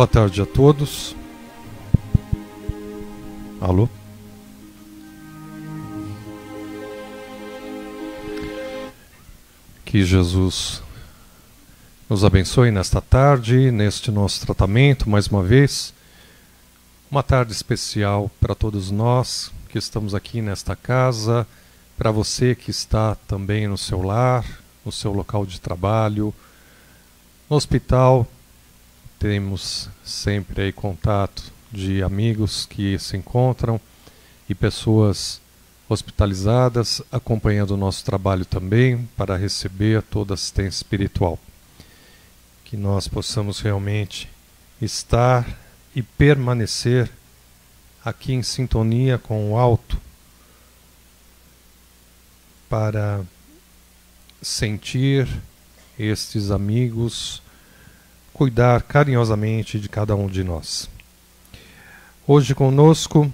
Boa tarde a todos. Alô? Que Jesus nos abençoe nesta tarde, neste nosso tratamento, mais uma vez. Uma tarde especial para todos nós que estamos aqui nesta casa, para você que está também no seu lar, no seu local de trabalho, no hospital. Temos sempre aí contato de amigos que se encontram e pessoas hospitalizadas acompanhando o nosso trabalho também para receber toda a assistência espiritual. Que nós possamos realmente estar e permanecer aqui em sintonia com o alto para sentir estes amigos, cuidar carinhosamente de cada um de nós. Hoje conosco,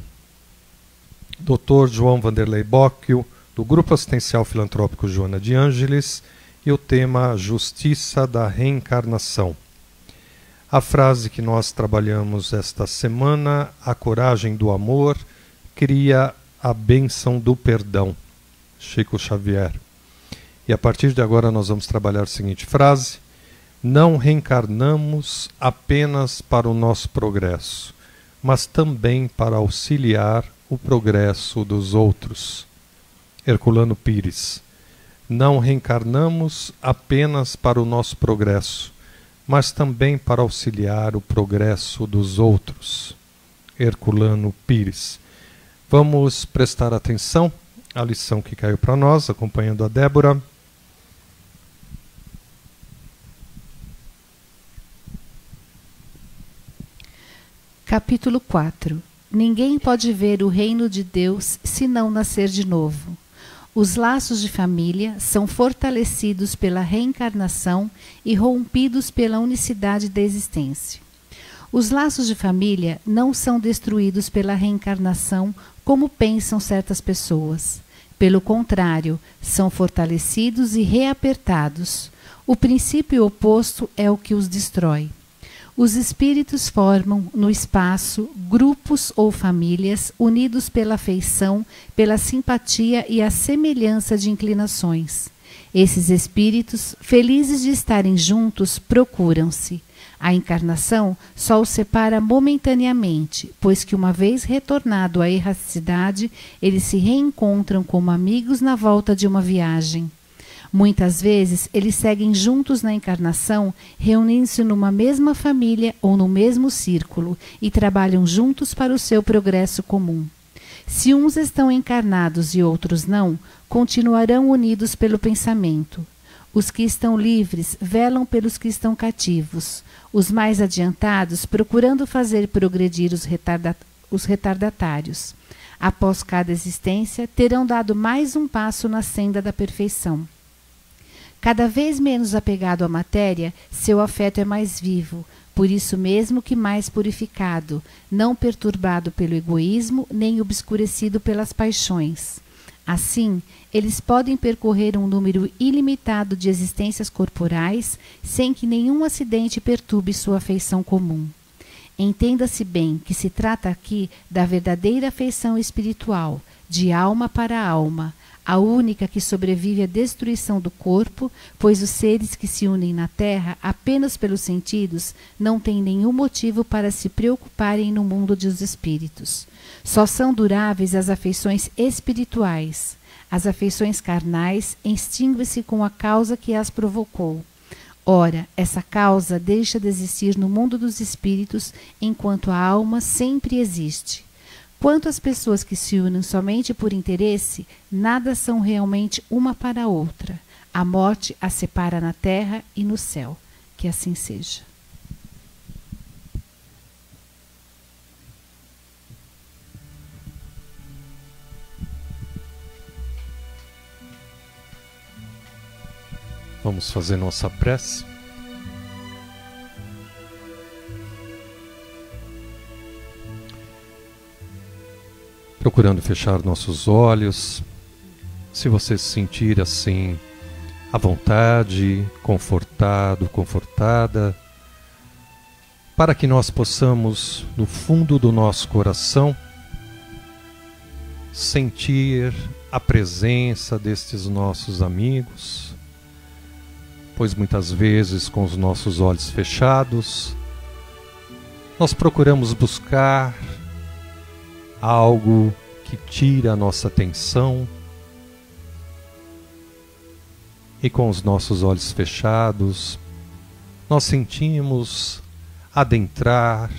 Dr. João Vanderlei Bocchio, do Grupo Assistencial Filantrópico Joana de Ângeles, e o tema Justiça da Reencarnação. A frase que nós trabalhamos esta semana: a coragem do amor cria a bênção do perdão. Chico Xavier. E a partir de agora nós vamos trabalhar a seguinte frase: não reencarnamos apenas para o nosso progresso, mas também para auxiliar o progresso dos outros. Herculano Pires. Não reencarnamos apenas para o nosso progresso, mas também para auxiliar o progresso dos outros. Herculano Pires. Vamos prestar atenção à lição que caiu para nós, acompanhando a Débora. Capítulo 4. Ninguém pode ver o reino de Deus se não nascer de novo. Os laços de família são fortalecidos pela reencarnação e rompidos pela unicidade da existência. Os laços de família não são destruídos pela reencarnação como pensam certas pessoas. Pelo contrário, são fortalecidos e reapertados. O princípio oposto é o que os destrói. Os espíritos formam, no espaço, grupos ou famílias unidos pela afeição, pela simpatia e a semelhança de inclinações. Esses espíritos, felizes de estarem juntos, procuram-se. A encarnação só os separa momentaneamente, pois que uma vez retornado à erraticidade, eles se reencontram como amigos na volta de uma viagem. Muitas vezes eles seguem juntos na encarnação, reunindo-se numa mesma família ou no mesmo círculo e trabalham juntos para o seu progresso comum. Se uns estão encarnados e outros não, continuarão unidos pelo pensamento. Os que estão livres velam pelos que estão cativos, os mais adiantados procurando fazer progredir os retardatários. Após cada existência, terão dado mais um passo na senda da perfeição. Cada vez menos apegado à matéria, seu afeto é mais vivo, por isso mesmo que mais purificado, não perturbado pelo egoísmo, nem obscurecido pelas paixões. Assim, eles podem percorrer um número ilimitado de existências corporais, sem que nenhum acidente perturbe sua afeição comum. Entenda-se bem que se trata aqui da verdadeira afeição espiritual, de alma para alma, a única que sobrevive à destruição do corpo, pois os seres que se unem na Terra apenas pelos sentidos não têm nenhum motivo para se preocuparem no mundo dos espíritos. Só são duráveis as afeições espirituais. As afeições carnais extinguem-se com a causa que as provocou. Ora, essa causa deixa de existir no mundo dos espíritos enquanto a alma sempre existe. Quanto às pessoas que se unem somente por interesse, nada são realmente uma para a outra. A morte as separa na terra e no céu. Que assim seja. Vamos fazer nossa prece. Procurando fechar nossos olhos. Se você se sentir assim, à vontade, confortado, confortada, para que nós possamos, no fundo do nosso coração, sentir a presença destes nossos amigos, pois muitas vezes, com os nossos olhos fechados, nós procuramos buscar algo que tira a nossa atenção, e com os nossos olhos fechados, nós sentimos adentrar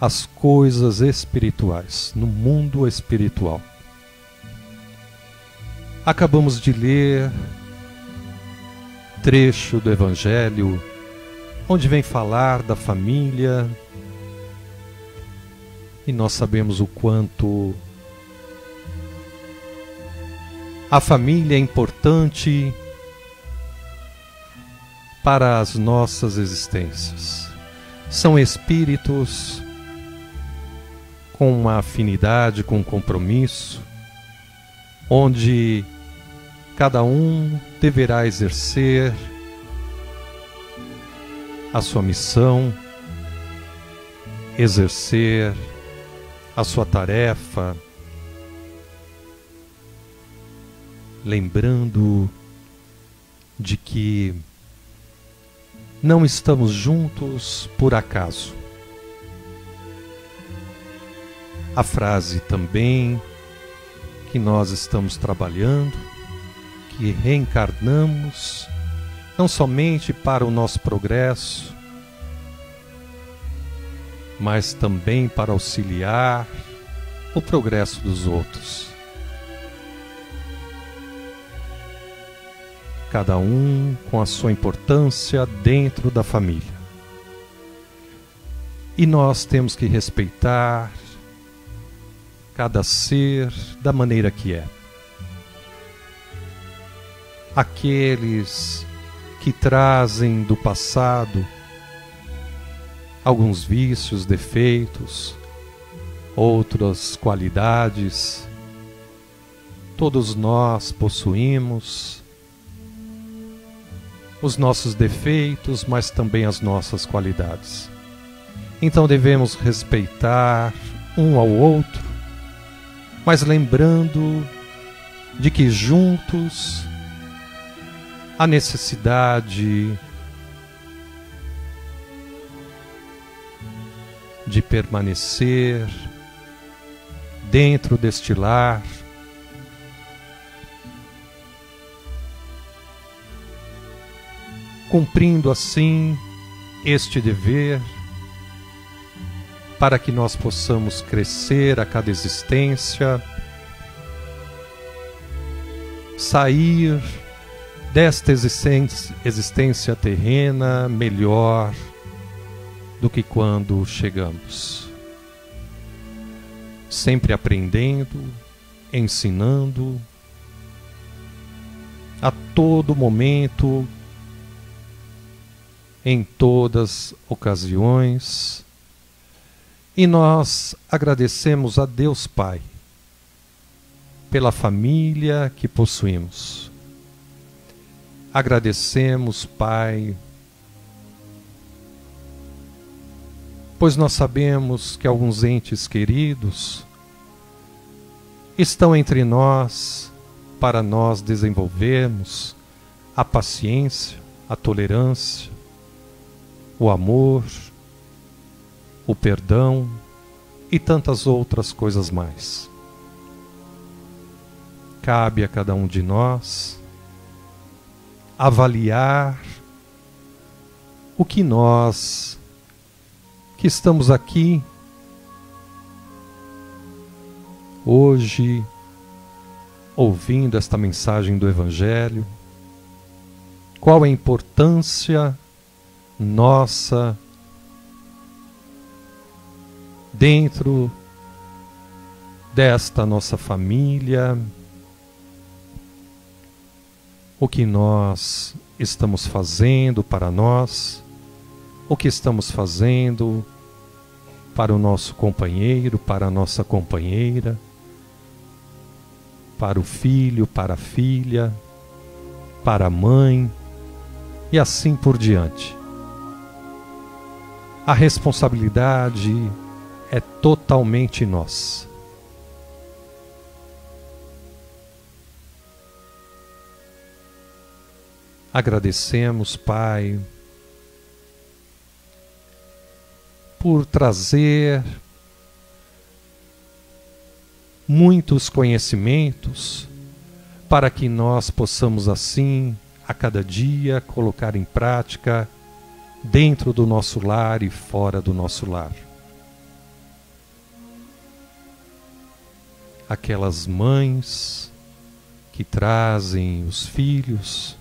as coisas espirituais, no mundo espiritual. Acabamos de ler trecho do Evangelho, onde vem falar da família, e nós sabemos o quanto a família é importante para as nossas existências. São espíritos com uma afinidade, com um compromisso, onde cada um deverá exercer a sua missão, exercer a sua tarefa, lembrando de que não estamos juntos por acaso. A frase também que nós estamos trabalhando, que reencarnamos não somente para o nosso progresso, mas também para auxiliar o progresso dos outros. Cada um com a sua importância dentro da família. E nós temos que respeitar cada ser da maneira que é. Aqueles que trazem do passado alguns vícios, defeitos, outras qualidades, todos nós possuímos os nossos defeitos, mas também as nossas qualidades. Então devemos respeitar um ao outro, mas lembrando de que juntos há necessidade de permanecer dentro deste lar, cumprindo assim este dever, para que nós possamos crescer a cada existência, sair desta existência terrena melhor do que quando chegamos. Sempre aprendendo, ensinando, a todo momento, em todas ocasiões. E nós agradecemos a Deus Pai pela família que possuímos. Agradecemos, Pai, pois nós sabemos que alguns entes queridos estão entre nós para nós desenvolvermos a paciência, a tolerância, o amor, o perdão e tantas outras coisas mais. Cabe a cada um de nós avaliar o que nós, que estamos aqui hoje, ouvindo esta mensagem do Evangelho, qual a importância nossa dentro desta nossa família, o que nós estamos fazendo para nós, o que estamos fazendo para o nosso companheiro, para a nossa companheira, para o filho, para a filha, para a mãe, e assim por diante. a responsabilidade é totalmente nossa. Agradecemos, Pai, por trazer muitos conhecimentos para que nós possamos assim, a cada dia, colocar em prática dentro do nosso lar e fora do nosso lar. Aquelas mães que trazem os filhos,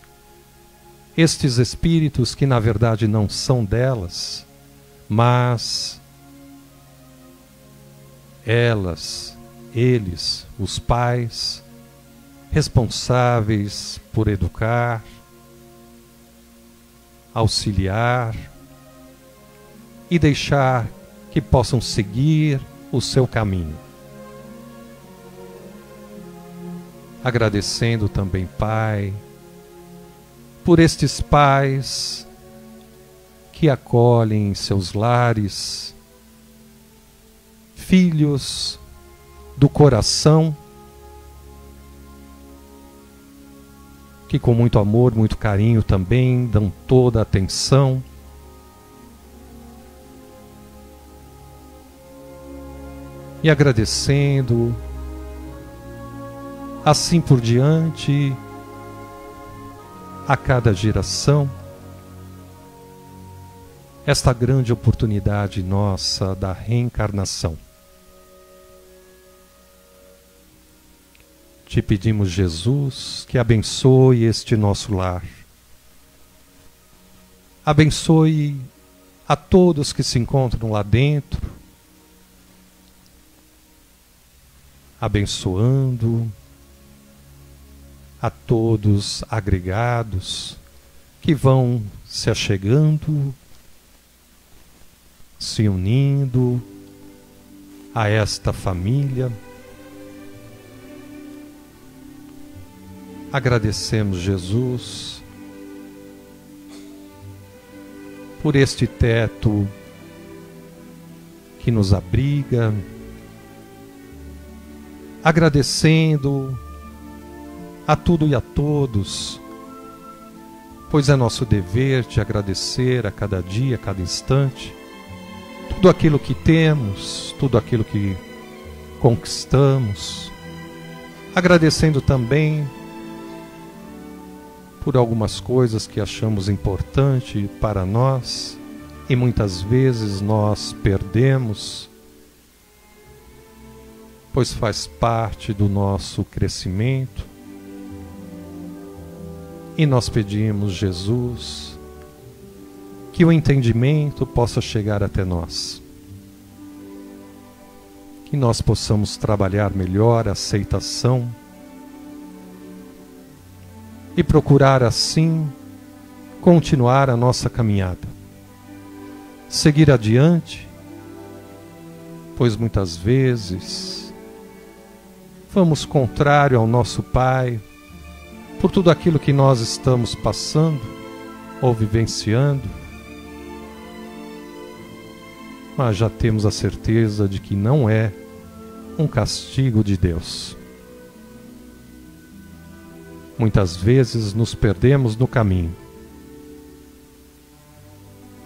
estes espíritos que na verdade não são delas, mas elas, eles, os pais, responsáveis por educar, auxiliar e deixar que possam seguir o seu caminho. Agradecendo também, Pai, por estes pais que acolhem em seus lares filhos do coração que com muito amor, muito carinho também dão toda a atenção. E agradecendo, assim por diante, a cada geração, esta grande oportunidade nossa da reencarnação. Te pedimos, Jesus, que abençoe este nosso lar. Abençoe a todos que se encontram lá dentro, abençoando a todos agregados que vão se achegando, se unindo a esta família. Agradecemos, Jesus, por este teto que nos abriga, agradecendo a tudo e a todos, pois é nosso dever te agradecer a cada dia, a cada instante, tudo aquilo que temos, tudo aquilo que conquistamos, agradecendo também por algumas coisas que achamos importante para nós e muitas vezes nós perdemos, pois faz parte do nosso crescimento. E nós pedimos, Jesus, que o entendimento possa chegar até nós, que nós possamos trabalhar melhor a aceitação e procurar assim continuar a nossa caminhada, seguir adiante, pois muitas vezes vamos contrário ao nosso Pai por tudo aquilo que nós estamos passando ou vivenciando, mas já temos a certeza de que não é um castigo de Deus. Muitas vezes nos perdemos no caminho.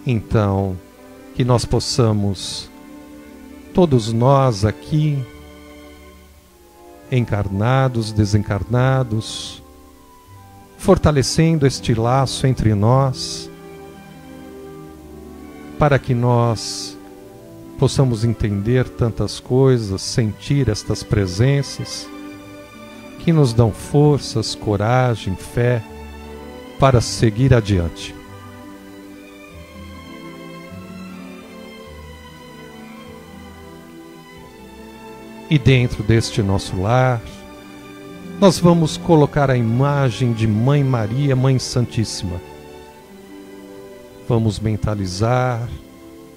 Então, que nós possamos, todos nós aqui, encarnados, desencarnados, fortalecendo este laço entre nós, para que nós possamos entender tantas coisas, sentir estas presenças, que nos dão forças, coragem, fé, para seguir adiante. E dentro deste nosso lar, nós vamos colocar a imagem de Mãe Maria, Mãe Santíssima. Vamos mentalizar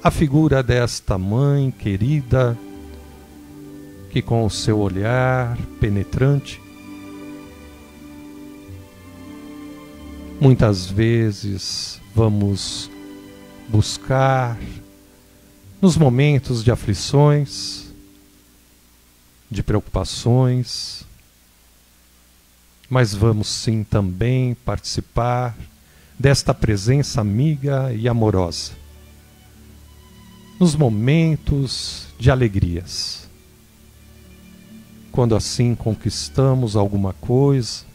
a figura desta mãe querida, que com o seu olhar penetrante, muitas vezes vamos buscar nos momentos de aflições, de preocupações, mas vamos sim também participar desta presença amiga e amorosa, nos momentos de alegrias. Quando assim conquistamos alguma coisa,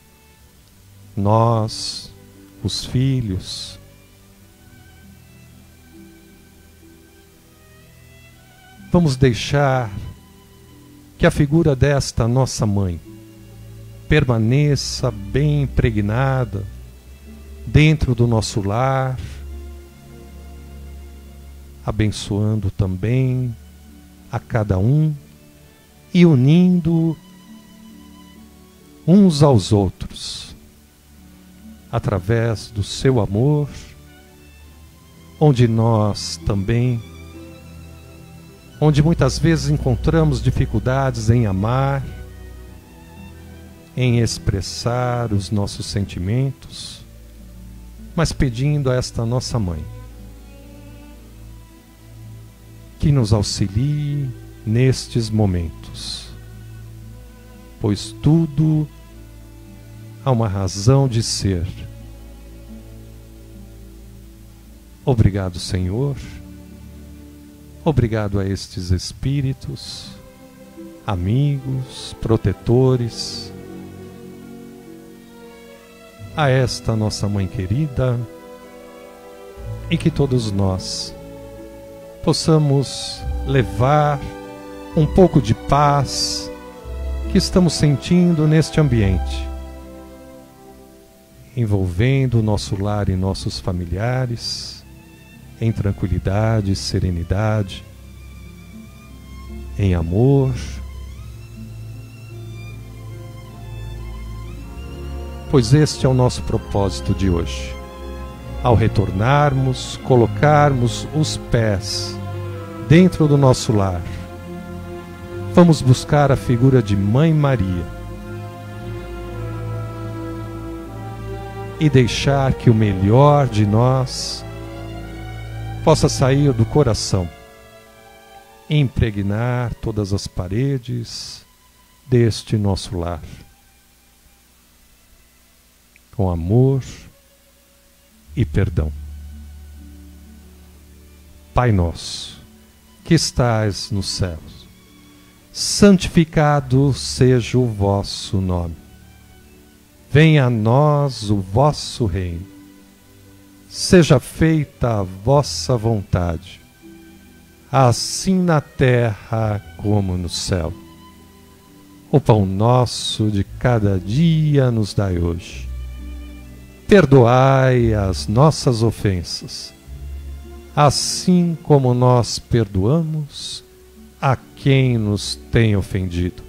nós, os filhos, vamos deixar que a figura desta nossa mãe permaneça bem impregnada dentro do nosso lar, abençoando também a cada um e unindo uns aos outros, através do seu amor, onde nós também, onde muitas vezes encontramos dificuldades em amar, em expressar os nossos sentimentos, mas pedindo a esta nossa mãe que nos auxilie nestes momentos, pois tudo há uma razão de ser. Obrigado, Senhor. Obrigado a estes espíritos, amigos, protetores, a esta nossa mãe querida, e que todos nós possamos levar um pouco de paz que estamos sentindo neste ambiente, envolvendo o nosso lar e nossos familiares em tranquilidade, serenidade, em amor, pois este é o nosso propósito de hoje. Ao retornarmos, colocarmos os pés dentro do nosso lar, vamos buscar a figura de Mãe Maria e deixar que o melhor de nós possa sair do coração, impregnar todas as paredes deste nosso lar, com amor e perdão. Pai nosso, que estais nos céus, santificado seja o vosso nome. Venha a nós o vosso reino. Seja feita a vossa vontade, assim na terra como no céu. O pão nosso de cada dia nos dai hoje. Perdoai as nossas ofensas, assim como nós perdoamos a quem nos tem ofendido.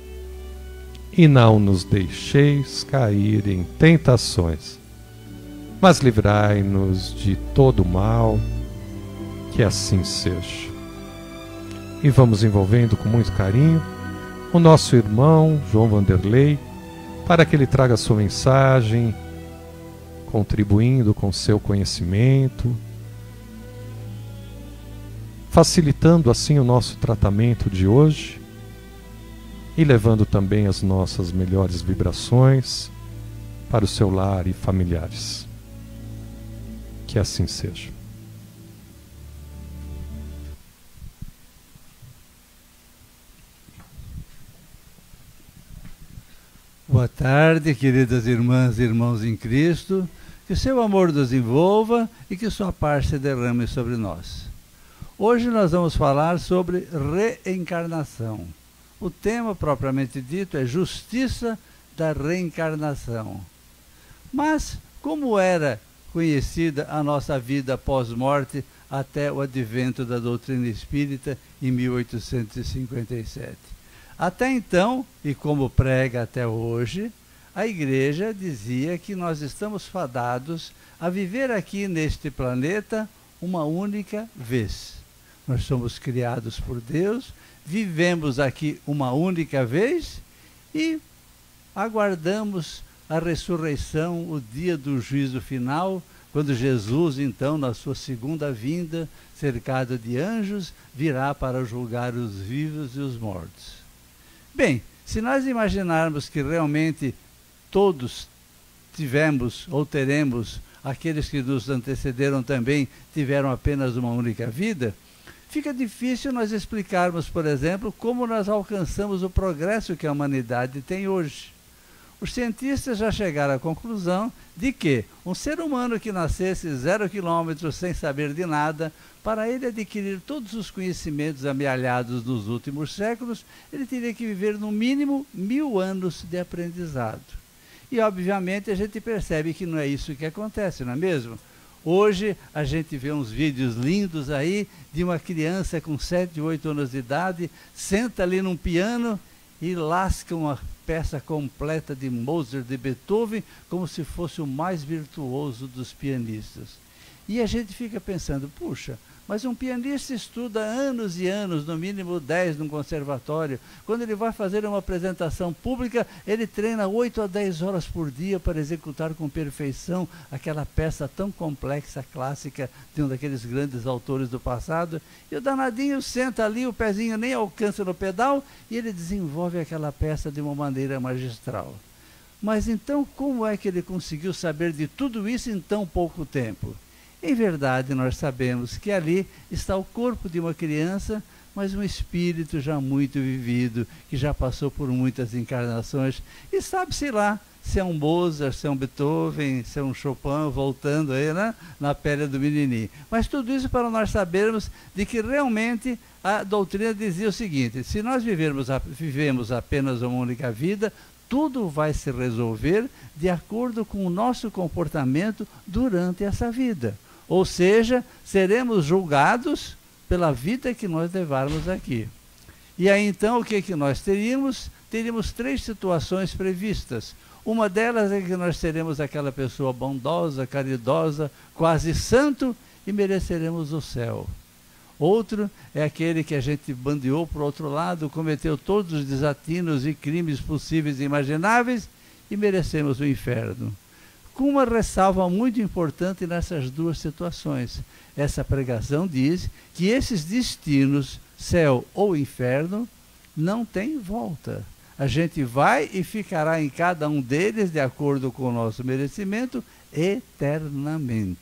E não nos deixeis cair em tentações, mas livrai-nos de todo mal, que assim seja. E vamos envolvendo com muito carinho o nosso irmão João Vanderlei, para que ele traga a sua mensagem, contribuindo com seu conhecimento, facilitando assim o nosso tratamento de hoje e levando também as nossas melhores vibrações para o seu lar e familiares. Que assim seja. Boa tarde, queridas irmãs e irmãos em Cristo. Que seu amor nos envolva e que sua paz se derrame sobre nós. Hoje nós vamos falar sobre reencarnação. O tema propriamente dito é justiça da reencarnação. Mas como era conhecida a nossa vida pós-morte até o advento da doutrina espírita em 1857? Até então, e como prega até hoje, a Igreja dizia que nós estamos fadados a viver aqui neste planeta uma única vez. Nós somos criados por Deus, vivemos aqui uma única vez e aguardamos a ressurreição, o dia do juízo final, quando Jesus, então, na sua segunda vinda, cercado de anjos, virá para julgar os vivos e os mortos. Bem, se nós imaginarmos que realmente todos tivemos ou teremos, aqueles que nos antecederam também tiveram apenas uma única vida, fica difícil nós explicarmos, por exemplo, como nós alcançamos o progresso que a humanidade tem hoje. Os cientistas já chegaram à conclusão de que um ser humano que nascesse 0 quilômetros sem saber de nada, para ele adquirir todos os conhecimentos amealhados nos últimos séculos, ele teria que viver no mínimo 1000 anos de aprendizado. E obviamente a gente percebe que não é isso que acontece, não é mesmo? Hoje a gente vê uns vídeos lindos aí de uma criança com 7, 8 anos de idade, senta ali num piano e lasca uma peça completa de Mozart, de Beethoven, como se fosse o mais virtuoso dos pianistas. E a gente fica pensando, puxa, mas um pianista estuda anos e anos, no mínimo 10 num conservatório. Quando ele vai fazer uma apresentação pública, ele treina 8 a 10 horas por dia para executar com perfeição aquela peça tão complexa, clássica, de um daqueles grandes autores do passado. E o danadinho senta ali, o pezinho nem alcança no pedal, e ele desenvolve aquela peça de uma maneira magistral. Mas então, como é que ele conseguiu saber de tudo isso em tão pouco tempo? Em verdade, nós sabemos que ali está o corpo de uma criança, mas um espírito já muito vivido, que já passou por muitas encarnações, e sabe-se lá se é um Mozart, se é um Beethoven, se é um Chopin, voltando aí, né, na pele do menininho. Mas tudo isso para nós sabermos de que realmente a doutrina dizia o seguinte: se nós vivemos apenas uma única vida, tudo vai se resolver de acordo com o nosso comportamento durante essa vida. Ou seja, seremos julgados pela vida que nós levarmos aqui. E aí então o que nós teríamos? Teríamos 3 situações previstas. Uma delas é que nós seremos aquela pessoa bondosa, caridosa, quase santo, e mereceremos o céu. Outro é aquele que a gente bandeou para o outro lado, cometeu todos os desatinos e crimes possíveis e imagináveis, e merecemos o inferno. Com uma ressalva muito importante nessas 2 situações. Essa pregação diz que esses destinos, céu ou inferno, não tem volta. A gente vai e ficará em cada um deles, de acordo com o nosso merecimento, eternamente.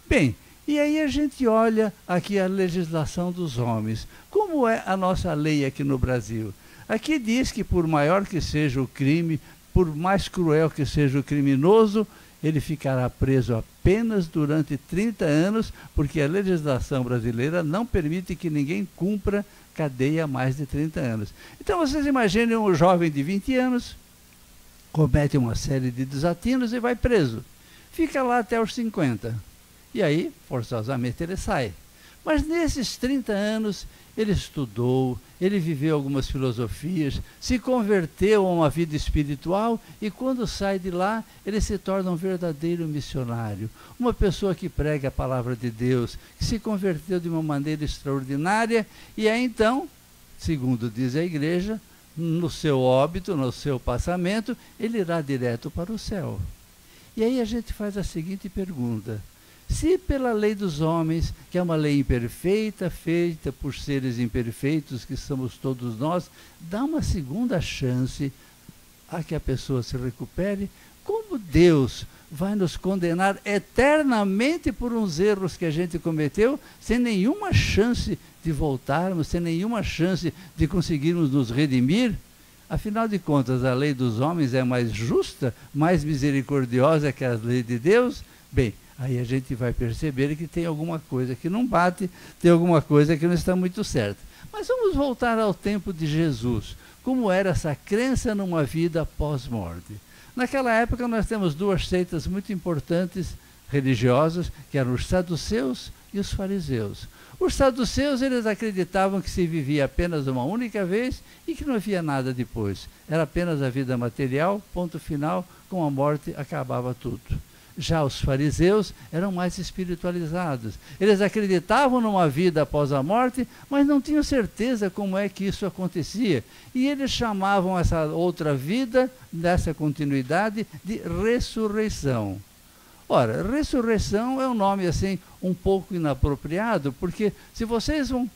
Bem, e aí a gente olha aqui a legislação dos homens. Como é a nossa lei aqui no Brasil? Aqui diz que por maior que seja o crime, por mais cruel que seja o criminoso, ele ficará preso apenas durante 30 anos, porque a legislação brasileira não permite que ninguém cumpra cadeia há mais de 30 anos. Então vocês imaginem um jovem de 20 anos, comete uma série de desatinos e vai preso. Fica lá até os 50. E aí, forçosamente, ele sai. Mas nesses 30 anos, ele estudou, ele viveu algumas filosofias, se converteu a uma vida espiritual e quando sai de lá, ele se torna um verdadeiro missionário. Uma pessoa que prega a palavra de Deus, que se converteu de uma maneira extraordinária e aí então, segundo diz a igreja, no seu óbito, no seu passamento, ele irá direto para o céu. E aí a gente faz a seguinte pergunta: se pela lei dos homens, que é uma lei imperfeita, feita por seres imperfeitos, que somos todos nós, dá uma segunda chance a que a pessoa se recupere, como Deus vai nos condenar eternamente por uns erros que a gente cometeu, sem nenhuma chance de voltarmos, sem nenhuma chance de conseguirmos nos redimir? Afinal de contas, a lei dos homens é mais justa, mais misericordiosa que a lei de Deus? Bem, aí a gente vai perceber que tem alguma coisa que não bate, tem alguma coisa que não está muito certa. Mas vamos voltar ao tempo de Jesus. Como era essa crença numa vida pós-morte? Naquela época nós temos 2 seitas muito importantes religiosas, que eram os saduceus e os fariseus. Os saduceus, eles acreditavam que se vivia apenas uma única vez e que não havia nada depois. Era apenas a vida material, ponto final, com a morte acabava tudo. Já os fariseus eram mais espiritualizados. Eles acreditavam numa vida após a morte, mas não tinham certeza como é que isso acontecia. E eles chamavam essa outra vida, dessa continuidade, de ressurreição. Ora, ressurreição é um nome assim um pouco inapropriado, porque se vocês vão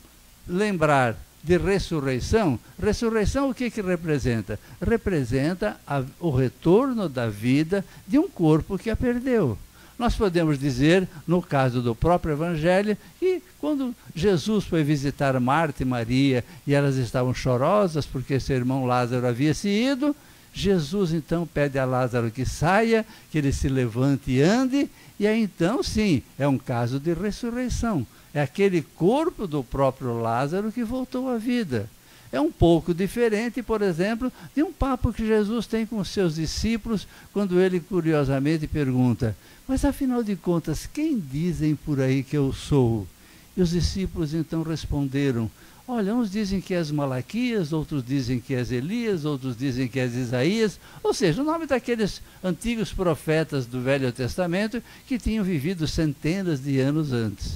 lembrar de ressurreição, ressurreição o que representa? Representa o retorno da vida de um corpo que a perdeu. Nós podemos dizer, no caso do próprio Evangelho, que quando Jesus foi visitar Marta e Maria e elas estavam chorosas porque seu irmão Lázaro havia se ido, Jesus então pede a Lázaro que saia, que ele se levante e ande, e aí então sim, é um caso de ressurreição. É aquele corpo do próprio Lázaro que voltou à vida. É um pouco diferente, por exemplo, de um papo que Jesus tem com os seus discípulos, quando ele curiosamente pergunta: mas afinal de contas, quem dizem por aí que eu sou? E os discípulos então responderam: olha, uns dizem que és Malaquias, outros dizem que és Elias, outros dizem que és Isaías, ou seja, o nome daqueles antigos profetas do Velho Testamento que tinham vivido centenas de anos antes.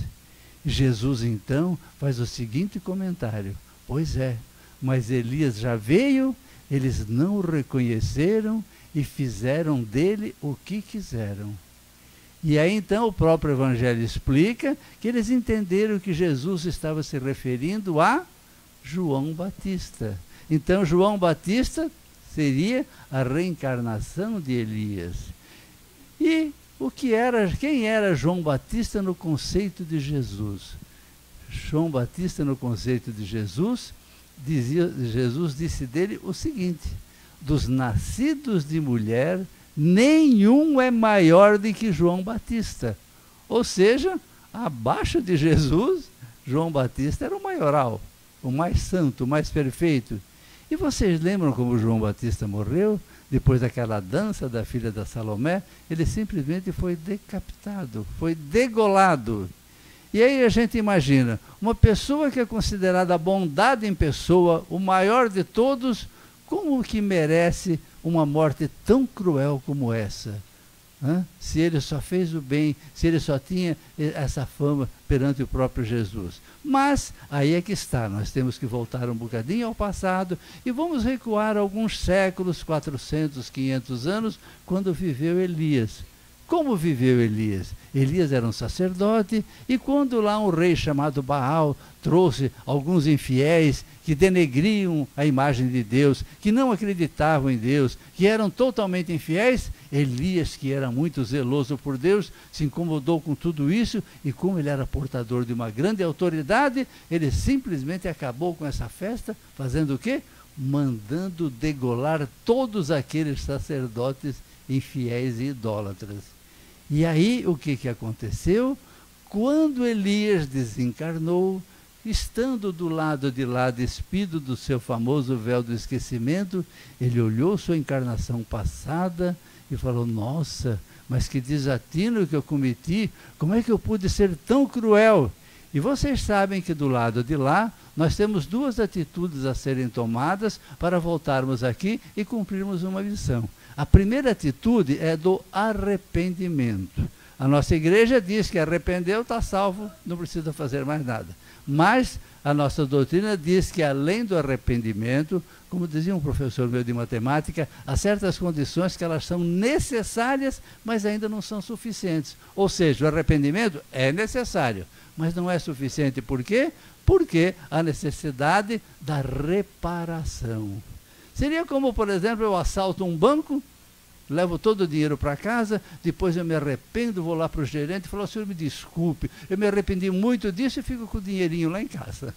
Jesus então faz o seguinte comentário: pois é, mas Elias já veio, eles não o reconheceram e fizeram dele o que quiseram. E aí então o próprio Evangelho explica que eles entenderam que Jesus estava se referindo a João Batista. Então João Batista seria a reencarnação de Elias. E quem era João Batista no conceito de Jesus? João Batista no conceito de Jesus, Jesus disse dele o seguinte: dos nascidos de mulher, nenhum é maior do que João Batista. Ou seja, abaixo de Jesus, João Batista era o maioral, o mais santo, o mais perfeito. E vocês lembram como João Batista morreu? Depois daquela dança da filha da Salomé, ele simplesmente foi decapitado, foi degolado. E aí a gente imagina, uma pessoa que é considerada a bondade em pessoa, o maior de todos, como que merece uma morte tão cruel como essa? Se ele só fez o bem, se ele só tinha essa fama perante o próprio Jesus. Mas aí é que está, nós temos que voltar um bocadinho ao passado e vamos recuar alguns séculos, 400, 500 anos, quando viveu Elias. Como viveu Elias? Elias era um sacerdote e quando lá um rei chamado Baal trouxe alguns infiéis que denegriam a imagem de Deus, que não acreditavam em Deus, que eram totalmente infiéis, Elias, que era muito zeloso por Deus, se incomodou com tudo isso e como ele era portador de uma grande autoridade, ele simplesmente acabou com essa festa, fazendo o quê? Mandando degolar todos aqueles sacerdotes infiéis e idólatras. E aí, o que aconteceu? Quando Elias desencarnou, estando do lado de lá, despido do seu famoso véu do esquecimento, ele olhou sua encarnação passada e falou: nossa, mas que desatino que eu cometi, como é que eu pude ser tão cruel? E vocês sabem que do lado de lá, nós temos duas atitudes a serem tomadas para voltarmos aqui e cumprirmos uma missão. A primeira atitude é do arrependimento. A nossa igreja diz que arrependeu, está salvo, não precisa fazer mais nada. Mas a nossa doutrina diz que além do arrependimento, como dizia um professor meu de matemática, há certas condições que elas são necessárias, mas ainda não são suficientes. Ou seja, o arrependimento é necessário, mas não é suficiente. Por quê? Porque há necessidade da reparação. Seria como, por exemplo, eu assalto um banco, levo todo o dinheiro para casa, depois eu me arrependo, vou lá para o gerente e falo: senhor, me desculpe, eu me arrependi muito disso e fico com o dinheirinho lá em casa.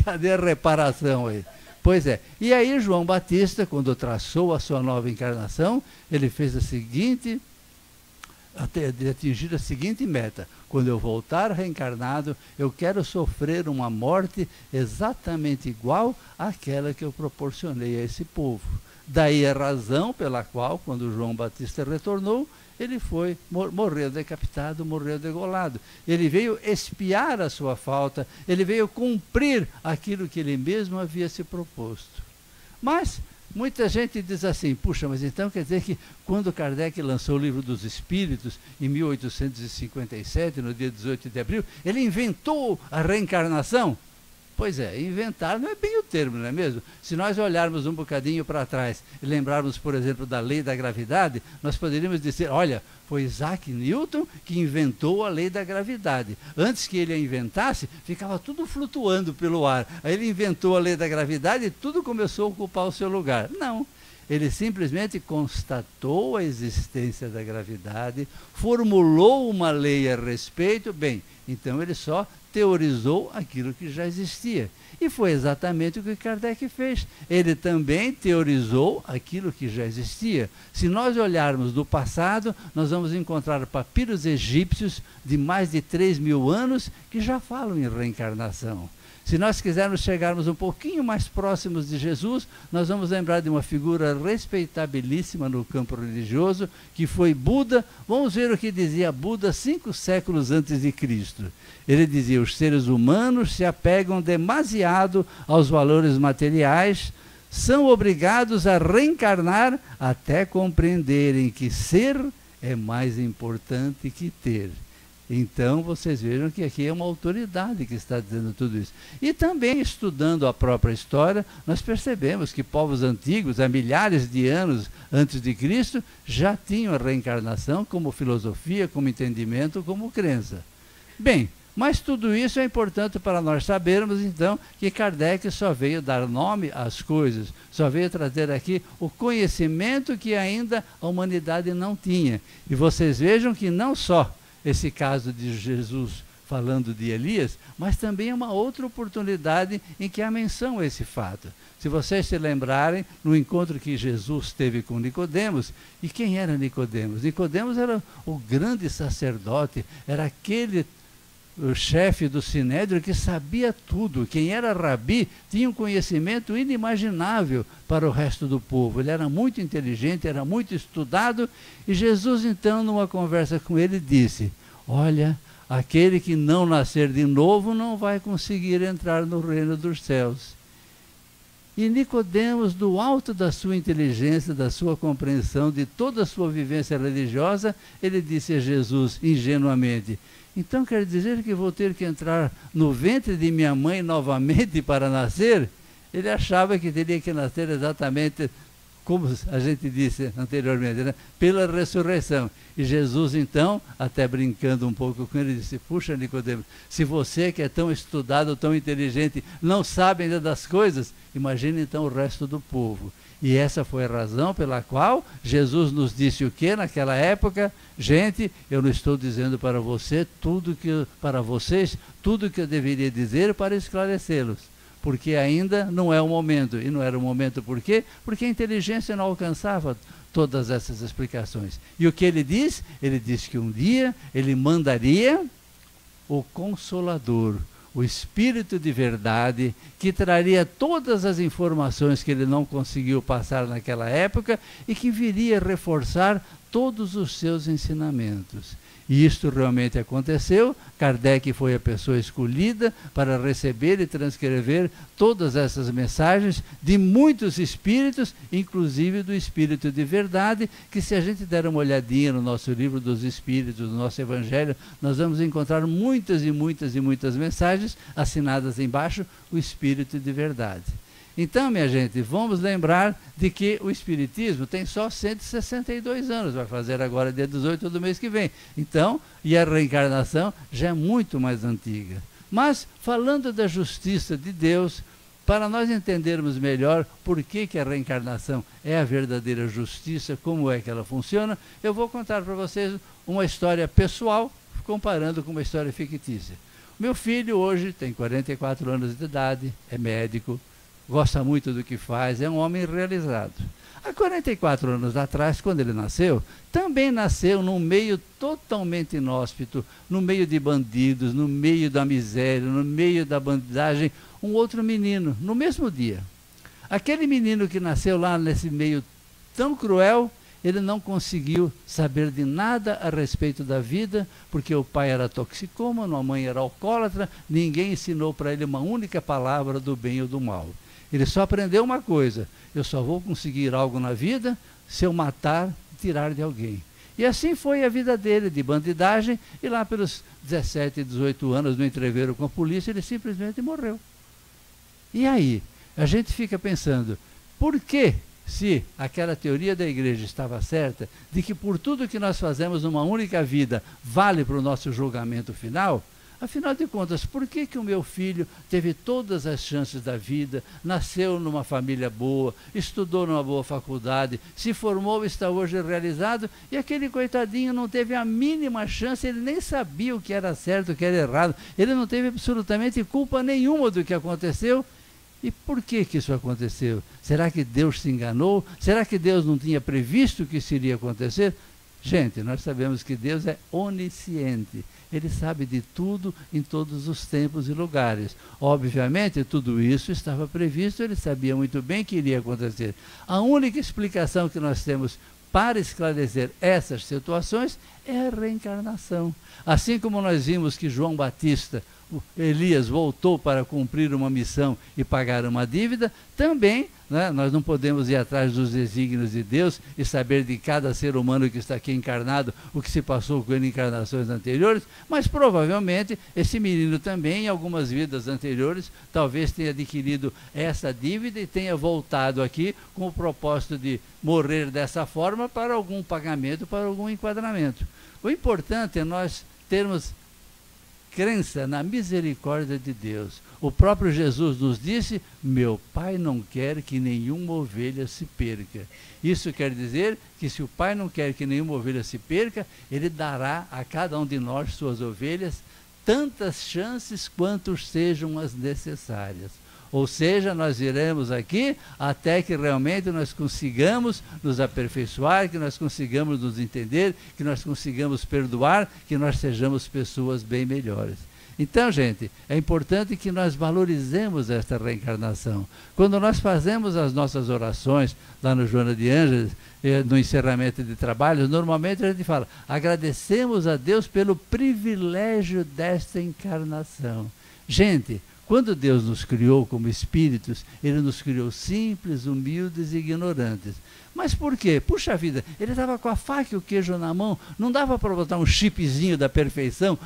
Cadê a reparação aí? Pois é. E aí João Batista, quando traçou a sua nova encarnação, ele fez a seguinte, até de atingir a seguinte meta: quando eu voltar reencarnado, eu quero sofrer uma morte exatamente igual àquela que eu proporcionei a esse povo. Daí a razão pela qual, quando João Batista retornou, ele morreu decapitado, morreu degolado. Ele veio expiar a sua falta, ele veio cumprir aquilo que ele mesmo havia se proposto. Mas muita gente diz assim: puxa, mas então quer dizer que quando Kardec lançou o Livro dos Espíritos, em 1857, no dia 18 de abril, ele inventou a reencarnação? Pois é, inventar não é bem o termo, não é mesmo? Se nós olharmos um bocadinho para trás e lembrarmos, por exemplo, da lei da gravidade, nós poderíamos dizer, olha, foi Isaac Newton que inventou a lei da gravidade. Antes que ele a inventasse, ficava tudo flutuando pelo ar. Aí ele inventou a lei da gravidade e tudo começou a ocupar o seu lugar. Não. Ele simplesmente constatou a existência da gravidade, formulou uma lei a respeito, bem, então ele só teorizou aquilo que já existia. E foi exatamente o que Kardec fez. Ele também teorizou aquilo que já existia. Se nós olharmos do passado, nós vamos encontrar papiros egípcios de mais de 3.000 anos que já falam em reencarnação. Se nós quisermos chegarmos um pouquinho mais próximos de Jesus, nós vamos lembrar de uma figura respeitabilíssima no campo religioso, que foi Buda. Vamos ver o que dizia Buda 5 séculos antes de Cristo. Ele dizia, os seres humanos se apegam demasiado aos valores materiais, são obrigados a reencarnar até compreenderem que ser é mais importante que ter. Então, vocês vejam que aqui é uma autoridade que está dizendo tudo isso. E também, estudando a própria história, nós percebemos que povos antigos, há milhares de anos antes de Cristo, já tinham a reencarnação como filosofia, como entendimento, como crença. Bem, mas tudo isso é importante para nós sabermos, então, que Kardec só veio dar nome às coisas, só veio trazer aqui o conhecimento que ainda a humanidade não tinha. E vocês vejam que não só esse caso de Jesus falando de Elias, mas também é uma outra oportunidade em que há menção a esse fato. Se vocês se lembrarem, no encontro que Jesus teve com Nicodemos, e quem era Nicodemos? Nicodemos era o grande sacerdote, era aquele o chefe do Sinédrio que sabia tudo. Quem era rabi tinha um conhecimento inimaginável para o resto do povo. Ele era muito inteligente, era muito estudado, e Jesus então, numa conversa com ele, disse, olha, aquele que não nascer de novo não vai conseguir entrar no reino dos céus. E Nicodemos, do alto da sua inteligência, da sua compreensão, de toda a sua vivência religiosa, ele disse a Jesus, ingenuamente, então quer dizer que vou ter que entrar no ventre de minha mãe novamente para nascer? Ele achava que teria que nascer exatamente como a gente disse anteriormente, né? Pela ressurreição. E Jesus então, até brincando um pouco com ele, disse, puxa Nicodemos, se você que é tão estudado, tão inteligente, não sabe ainda das coisas, imagine então o resto do povo. E essa foi a razão pela qual Jesus nos disse o que naquela época? Gente, eu não estou dizendo para você para vocês tudo que eu deveria dizer para esclarecê-los, porque ainda não é o momento. E não era o momento por quê? Porque a inteligência não alcançava todas essas explicações. E o que ele diz? Ele diz que um dia ele mandaria o Consolador, o Espírito de verdade, que traria todas as informações que ele não conseguiu passar naquela época e que viria reforçar todos os seus ensinamentos. E isto realmente aconteceu. Kardec foi a pessoa escolhida para receber e transcrever todas essas mensagens de muitos espíritos, inclusive do Espírito de Verdade, que se a gente der uma olhadinha no nosso livro dos Espíritos, no nosso Evangelho, nós vamos encontrar muitas e muitas e muitas mensagens assinadas embaixo, o Espírito de Verdade. Então, minha gente, vamos lembrar de que o Espiritismo tem só 162 anos, vai fazer agora dia 18 do mês que vem. Então, e a reencarnação já é muito mais antiga. Mas, falando da justiça de Deus, para nós entendermos melhor por que a reencarnação é a verdadeira justiça, como é que ela funciona, eu vou contar para vocês uma história pessoal, comparando com uma história fictícia. Meu filho hoje tem 44 anos de idade, é médico, gosta muito do que faz, é um homem realizado. Há 44 anos atrás, quando ele nasceu, também nasceu num meio totalmente inóspito, no meio de bandidos, no meio da miséria, no meio da bandidagem, um outro menino, no mesmo dia. Aquele menino que nasceu lá nesse meio tão cruel, ele não conseguiu saber de nada a respeito da vida, porque o pai era toxicômano, a mãe era alcoólatra, ninguém ensinou para ele uma única palavra do bem ou do mal. Ele só aprendeu uma coisa, eu só vou conseguir algo na vida se eu matar e tirar de alguém. E assim foi a vida dele, de bandidagem, e lá pelos 17, 18 anos, no entreveiro com a polícia, ele simplesmente morreu. E aí, a gente fica pensando, por que, se aquela teoria da igreja estava certa, de que por tudo que nós fazemos numa única vida vale para o nosso julgamento final, afinal de contas, por que que o meu filho teve todas as chances da vida, nasceu numa família boa, estudou numa boa faculdade, se formou, está hoje realizado, e aquele coitadinho não teve a mínima chance, ele nem sabia o que era certo, o que era errado, ele não teve absolutamente culpa nenhuma do que aconteceu. E por que que isso aconteceu? Será que Deus se enganou? Será que Deus não tinha previsto que isso iria acontecer? Gente, nós sabemos que Deus é onisciente. Ele sabe de tudo em todos os tempos e lugares. Obviamente, tudo isso estava previsto, ele sabia muito bem que iria acontecer. A única explicação que nós temos para esclarecer essas situações é a reencarnação. Assim como nós vimos que João Batista, Elias, voltou para cumprir uma missão e pagar uma dívida, também, né, nós não podemos ir atrás dos desígnios de Deus e saber de cada ser humano que está aqui encarnado o que se passou com ele em encarnações anteriores, mas provavelmente esse menino também, em algumas vidas anteriores, talvez tenha adquirido essa dívida e tenha voltado aqui com o propósito de morrer dessa forma para algum pagamento, para algum enquadramento. O importante é nós termos crença na misericórdia de Deus. O próprio Jesus nos disse, meu Pai não quer que nenhuma ovelha se perca. Isso quer dizer que se o Pai não quer que nenhuma ovelha se perca, Ele dará a cada um de nós, suas ovelhas, tantas chances quanto sejam as necessárias. Ou seja, nós iremos aqui até que realmente nós consigamos nos aperfeiçoar, que nós consigamos nos entender, que nós consigamos perdoar, que nós sejamos pessoas bem melhores. Então, gente, é importante que nós valorizemos esta reencarnação. Quando nós fazemos as nossas orações, lá no Joana de Ângeles, no encerramento de trabalhos, normalmente a gente fala, agradecemos a Deus pelo privilégio desta encarnação. Gente, quando Deus nos criou como espíritos, Ele nos criou simples, humildes e ignorantes. Mas por quê? Puxa vida, Ele estava com a faca e o queijo na mão, não dava para botar um chipzinho da perfeição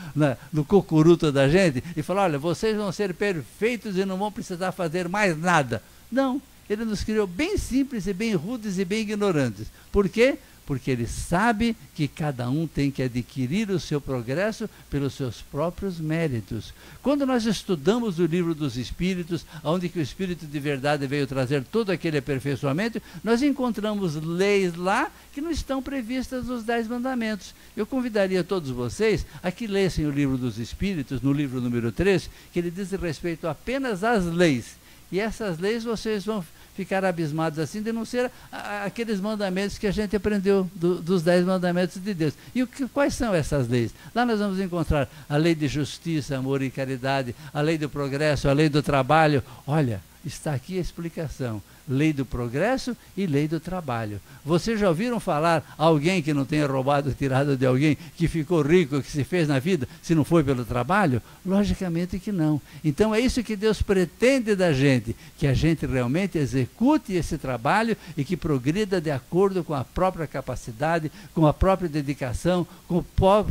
no cocuruto da gente e falar, olha, vocês vão ser perfeitos e não vão precisar fazer mais nada. Não, Ele nos criou bem simples e bem rudes e bem ignorantes. Por quê? Porque Ele sabe que cada um tem que adquirir o seu progresso pelos seus próprios méritos. Quando nós estudamos o livro dos Espíritos, onde que o Espírito de verdade veio trazer todo aquele aperfeiçoamento, nós encontramos leis lá que não estão previstas nos 10 mandamentos. Eu convidaria todos vocês a que lessem o livro dos Espíritos, no livro número 3, que ele diz respeito apenas às leis. E essas leis vocês vão ficar abismados assim, de não ser aqueles mandamentos que a gente aprendeu dos 10 mandamentos de Deus. E quais são essas leis? Lá nós vamos encontrar a lei de justiça, amor e caridade, a lei do progresso, a lei do trabalho. Olha, está aqui a explicação. Lei do progresso e lei do trabalho. Vocês já ouviram falar alguém que não tenha roubado, tirado de alguém, que ficou rico, que se fez na vida, se não foi pelo trabalho? Logicamente que não. Então é isso que Deus pretende da gente, que a gente realmente execute esse trabalho e que progrida de acordo com a própria capacidade, com a própria dedicação, com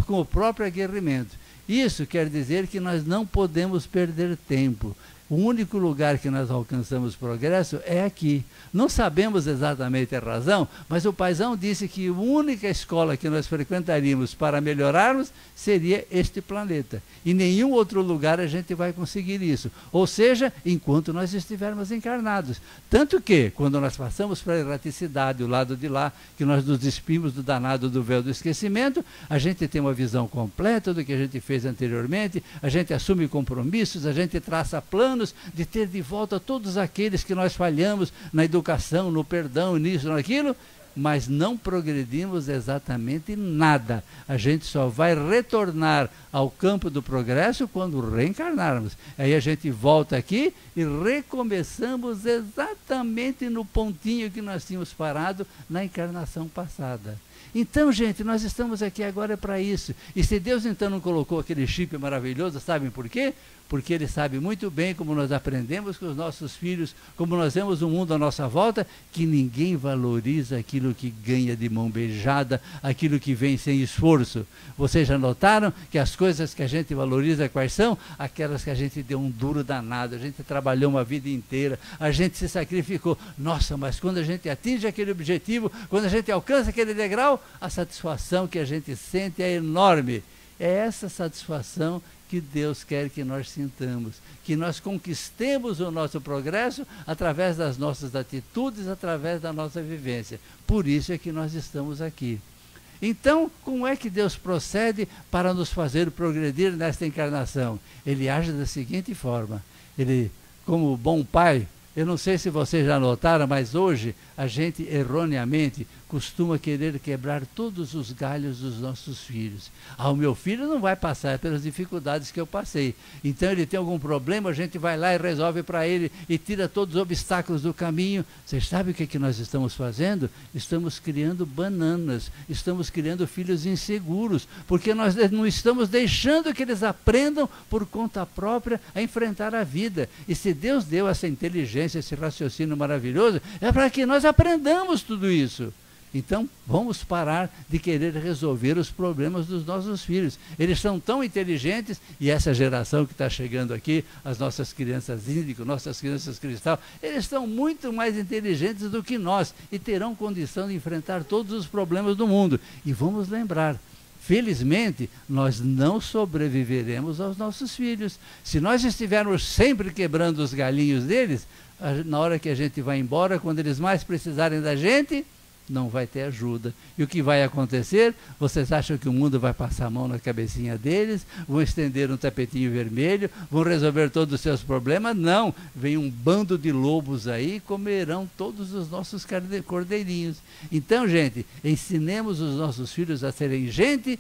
o próprio aguerrimento. Isso quer dizer que nós não podemos perder tempo. O único lugar que nós alcançamos progresso é aqui. Não sabemos exatamente a razão, mas o paizão disse que a única escola que nós frequentaríamos para melhorarmos seria este planeta. Em nenhum outro lugar a gente vai conseguir isso. Ou seja, enquanto nós estivermos encarnados. Tanto que, quando nós passamos para a erraticidade, o lado de lá, que nós nos despimos do danado do véu do esquecimento, a gente tem uma visão completa do que a gente fez anteriormente, a gente assume compromissos, a gente traça planos, de ter de volta todos aqueles que nós falhamos na educação, no perdão, nisso, naquilo, mas não progredimos exatamente nada. A gente só vai retornar ao campo do progresso quando reencarnarmos. Aí a gente volta aqui e recomeçamos exatamente no pontinho que nós tínhamos parado na encarnação passada. Então, gente, nós estamos aqui agora para isso. E se Deus então não colocou aquele chip maravilhoso, sabem por quê? Porque Ele sabe muito bem como nós aprendemos com os nossos filhos, como nós vemos o mundo à nossa volta, que ninguém valoriza aquilo que ganha de mão beijada, aquilo que vem sem esforço. Vocês já notaram que as coisas que a gente valoriza quais são? Aquelas que a gente deu um duro danado, a gente trabalhou uma vida inteira, a gente se sacrificou. Nossa, mas quando a gente atinge aquele objetivo, quando a gente alcança aquele degrau, a satisfação que a gente sente é enorme. É essa satisfação que Deus quer que nós sintamos, que nós conquistemos o nosso progresso através das nossas atitudes, através da nossa vivência. Por isso é que nós estamos aqui. Então, como é que Deus procede para nos fazer progredir nesta encarnação? Ele age da seguinte forma. Ele, como bom pai, eu não sei se vocês já notaram, mas hoje a gente erroneamente costuma querer quebrar todos os galhos dos nossos filhos. Ah, o meu filho não vai passar pelas dificuldades que eu passei. Então ele tem algum problema, a gente vai lá e resolve para ele e tira todos os obstáculos do caminho. Vocês sabem o que nós estamos fazendo? Estamos criando bananas, estamos criando filhos inseguros, porque nós não estamos deixando que eles aprendam por conta própria a enfrentar a vida. E se Deus deu essa inteligência, esse raciocínio maravilhoso, é para que nós aprendamos tudo isso. Então, vamos parar de querer resolver os problemas dos nossos filhos. Eles são tão inteligentes, e essa geração que está chegando aqui, as nossas crianças índico, nossas crianças cristal, eles são muito mais inteligentes do que nós e terão condição de enfrentar todos os problemas do mundo. E vamos lembrar, felizmente, nós não sobreviveremos aos nossos filhos. Se nós estivermos sempre quebrando os galinhos deles, na hora que a gente vai embora, quando eles mais precisarem da gente, não vai ter ajuda. E o que vai acontecer? Vocês acham que o mundo vai passar a mão na cabecinha deles, vão estender um tapetinho vermelho, vão resolver todos os seus problemas? Não! Vem um bando de lobos aí e comerão todos os nossos cordeirinhos. Então, gente, ensinemos os nossos filhos a serem gente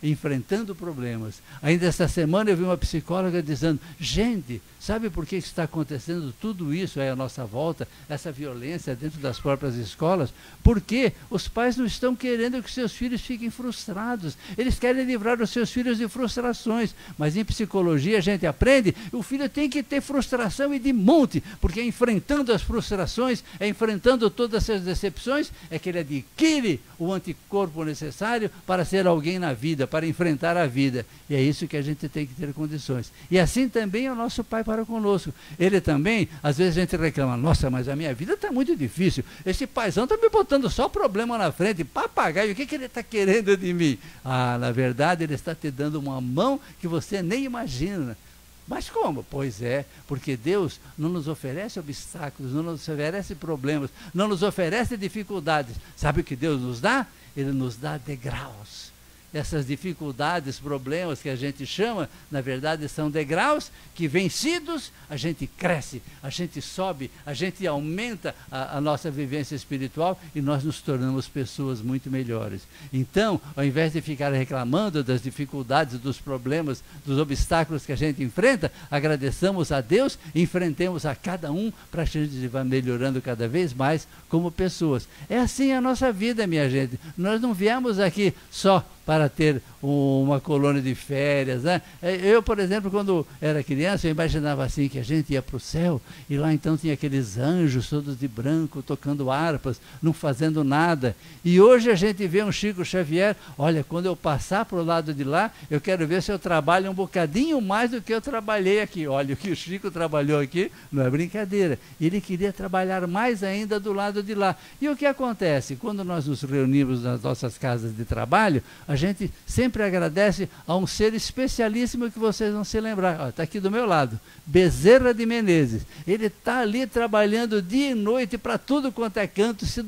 enfrentando problemas. Ainda esta semana eu vi uma psicóloga dizendo, gente, sabe por que está acontecendo tudo isso aí à nossa volta, essa violência dentro das próprias escolas? Porque os pais não estão querendo que seus filhos fiquem frustrados, eles querem livrar os seus filhos de frustrações, mas em psicologia a gente aprende, o filho tem que ter frustração e de monte, porque enfrentando as frustrações, enfrentando todas essas decepções, é que ele adquire o anticorpo necessário para ser alguém na vida, para enfrentar a vida. E é isso que a gente tem que ter condições. E assim também é o nosso pai para conosco. Ele também, às vezes a gente reclama, nossa, mas a minha vida está muito difícil. Esse paizão está me botando só problema na frente, papagaio, o que ele está querendo de mim? Ah, na verdade, ele está te dando uma mão que você nem imagina. Mas como? Pois é, porque Deus não nos oferece obstáculos, não nos oferece problemas, não nos oferece dificuldades. Sabe o que Deus nos dá? Ele nos dá degraus. Essas dificuldades, problemas que a gente chama, na verdade são degraus que, vencidos, a gente cresce, a gente sobe, a gente aumenta a nossa vivência espiritual e nós nos tornamos pessoas muito melhores. Então, ao invés de ficar reclamando das dificuldades, dos problemas, dos obstáculos que a gente enfrenta, agradeçamos a Deus e enfrentemos a cada um para a gente vá melhorando cada vez mais como pessoas. É assim a nossa vida, minha gente. Nós não viemos aqui só para ter uma colônia de férias, né? Eu, por exemplo, quando era criança, eu imaginava assim, que a gente ia para o céu, e lá então tinha aqueles anjos todos de branco, tocando harpas, não fazendo nada. E hoje a gente vê um Chico Xavier, olha, quando eu passar para o lado de lá, eu quero ver se eu trabalho um bocadinho mais do que eu trabalhei aqui. Olha, o que o Chico trabalhou aqui não é brincadeira. Ele queria trabalhar mais ainda do lado de lá. E o que acontece? Quando nós nos reunimos nas nossas casas de trabalho, a gente sempre agradece a um ser especialíssimo que vocês vão se lembrar. Está aqui do meu lado, Bezerra de Menezes. Ele está ali trabalhando dia e noite para tudo quanto é canto, se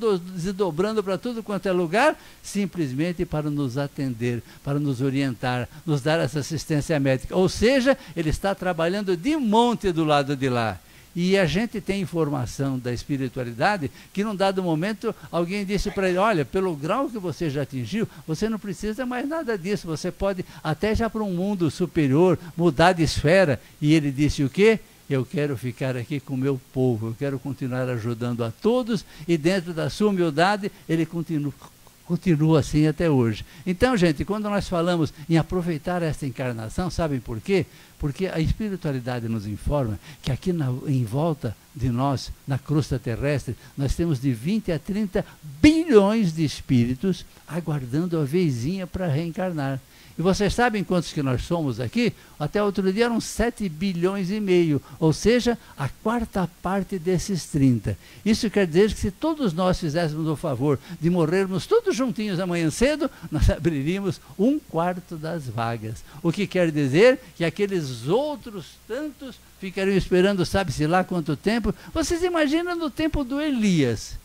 dobrando para tudo quanto é lugar, simplesmente para nos atender, para nos orientar, nos dar essa assistência médica. Ou seja, ele está trabalhando de monte do lado de lá. E a gente tem informação da espiritualidade que num dado momento alguém disse para ele, olha, pelo grau que você já atingiu, você não precisa mais nada disso, você pode até já para um mundo superior, mudar de esfera. E ele disse o quê? Eu quero ficar aqui com o meu povo, eu quero continuar ajudando a todos, e dentro da sua humildade ele continua assim até hoje. Então, gente, quando nós falamos em aproveitar esta encarnação, sabem por quê? Porque a espiritualidade nos informa que aqui em volta de nós, na crosta terrestre, nós temos de 20 a 30 bilhões de espíritos aguardando a vezinha para reencarnar. E vocês sabem quantos que nós somos aqui? Até outro dia eram 7 bilhões e meio, ou seja, a quarta parte desses 30. Isso quer dizer que se todos nós fizéssemos o favor de morrermos todos juntinhos amanhã cedo, nós abriríamos 1/4 das vagas. O que quer dizer que aqueles outros tantos ficariam esperando sabe-se lá quanto tempo. Vocês imaginam no tempo do Elias,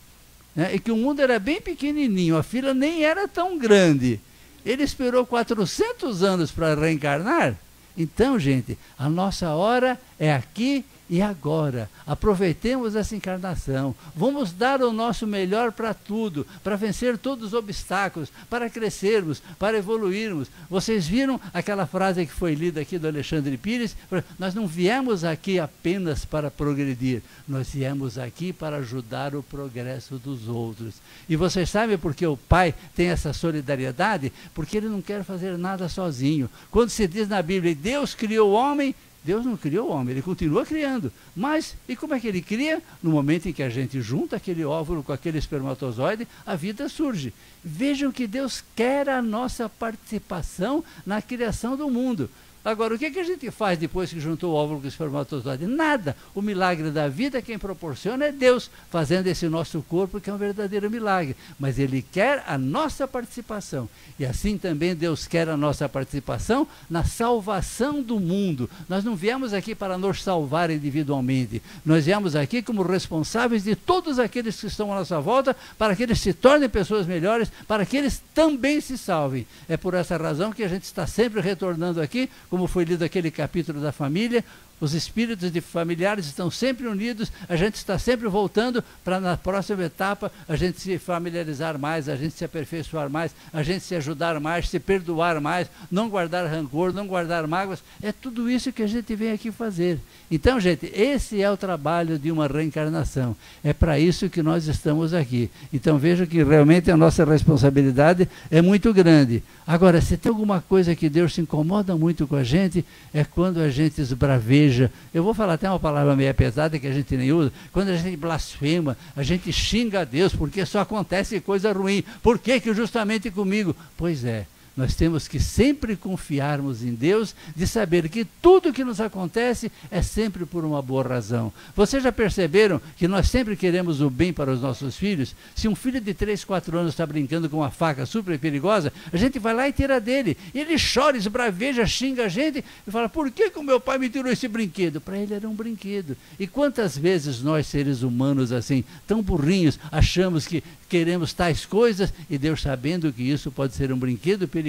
né, e que o mundo era bem pequenininho, a fila nem era tão grande. Ele esperou 400 anos para reencarnar. Então, gente, a nossa hora é aqui e agora. Aproveitemos essa encarnação. Vamos dar o nosso melhor para tudo, para vencer todos os obstáculos, para crescermos, para evoluirmos. Vocês viram aquela frase que foi lida aqui do Alexandre Pires? Nós não viemos aqui apenas para progredir, nós viemos aqui para ajudar o progresso dos outros. E vocês sabem por que o Pai tem essa solidariedade? Porque Ele não quer fazer nada sozinho. Quando se diz na Bíblia, Deus criou o homem, Deus não criou o homem, Ele continua criando. Mas, e como é que Ele cria? No momento em que a gente junta aquele óvulo com aquele espermatozoide, a vida surge. Vejam que Deus quer a nossa participação na criação do mundo. Agora, o que a gente faz depois que juntou o óvulo com o espermatozoide? Nada. O milagre da vida, quem proporciona é Deus, fazendo esse nosso corpo, que é um verdadeiro milagre. Mas Ele quer a nossa participação. E assim também Deus quer a nossa participação na salvação do mundo. Nós não viemos aqui para nos salvar individualmente. Nós viemos aqui como responsáveis de todos aqueles que estão à nossa volta, para que eles se tornem pessoas melhores, para que eles também se salvem. É por essa razão que a gente está sempre retornando aqui, como foi lido aquele capítulo da família. Os espíritos de familiares estão sempre unidos, a gente está sempre voltando para na próxima etapa a gente se familiarizar mais, a gente se aperfeiçoar mais, a gente se ajudar mais, se perdoar mais, não guardar rancor, não guardar mágoas. É tudo isso que a gente vem aqui fazer. Então, gente, esse é o trabalho de uma reencarnação. É para isso que nós estamos aqui. Então, vejam que realmente a nossa responsabilidade é muito grande. Agora, se tem alguma coisa que Deus se incomoda muito com a gente, é quando a gente esbraveja. Eu vou falar até uma palavra meio pesada que a gente nem usa. Quando a gente blasfema, a gente xinga a Deus, porque só acontece coisa ruim. Por que justamente comigo? Pois é. Nós temos que sempre confiarmos em Deus, de saber que tudo que nos acontece é sempre por uma boa razão. Vocês já perceberam que nós sempre queremos o bem para os nossos filhos? Se um filho de 3, 4 anos está brincando com uma faca super perigosa, a gente vai lá e tira dele. E ele chora, esbraveja, xinga a gente e fala, por que o meu pai me tirou esse brinquedo? Para ele era um brinquedo. E quantas vezes nós, seres humanos assim, tão burrinhos, achamos que queremos tais coisas e Deus, sabendo que isso pode ser um brinquedo perigoso,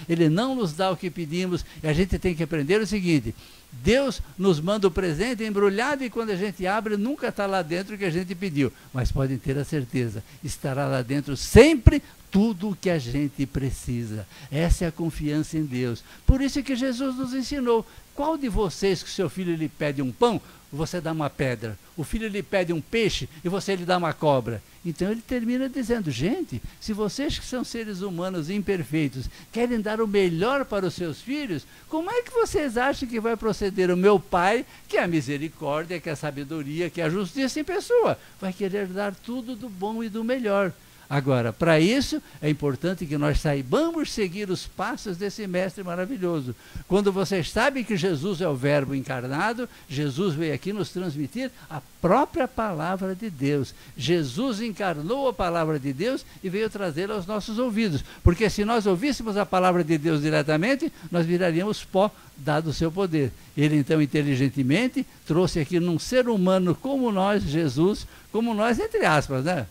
Ele não nos dá o que pedimos. E a gente tem que aprender o seguinte: Deus nos manda o presente embrulhado e quando a gente abre nunca está lá dentro o que a gente pediu, mas podem ter a certeza, estará lá dentro sempre tudo o que a gente precisa. Essa é a confiança em Deus. Por isso que Jesus nos ensinou. Qual de vocês que seu filho lhe pede um pão, você dá uma pedra? O filho lhe pede um peixe e você lhe dá uma cobra? Então ele termina dizendo, gente, se vocês que são seres humanos imperfeitos querem dar o melhor para os seus filhos, como é que vocês acham que vai proceder o meu Pai, que é a misericórdia, que é a sabedoria, que é a justiça em pessoa? Vai querer dar tudo do bom e do melhor. Agora, para isso, é importante que nós saibamos seguir os passos desse mestre maravilhoso. Quando vocês sabem que Jesus é o Verbo encarnado, Jesus veio aqui nos transmitir a própria palavra de Deus. Jesus encarnou a palavra de Deus e veio trazê-la aos nossos ouvidos. Porque se nós ouvíssemos a palavra de Deus diretamente, nós viraríamos pó, dado o seu poder. Ele, então, inteligentemente, trouxe aqui num ser humano como nós, Jesus, como nós, entre aspas, né?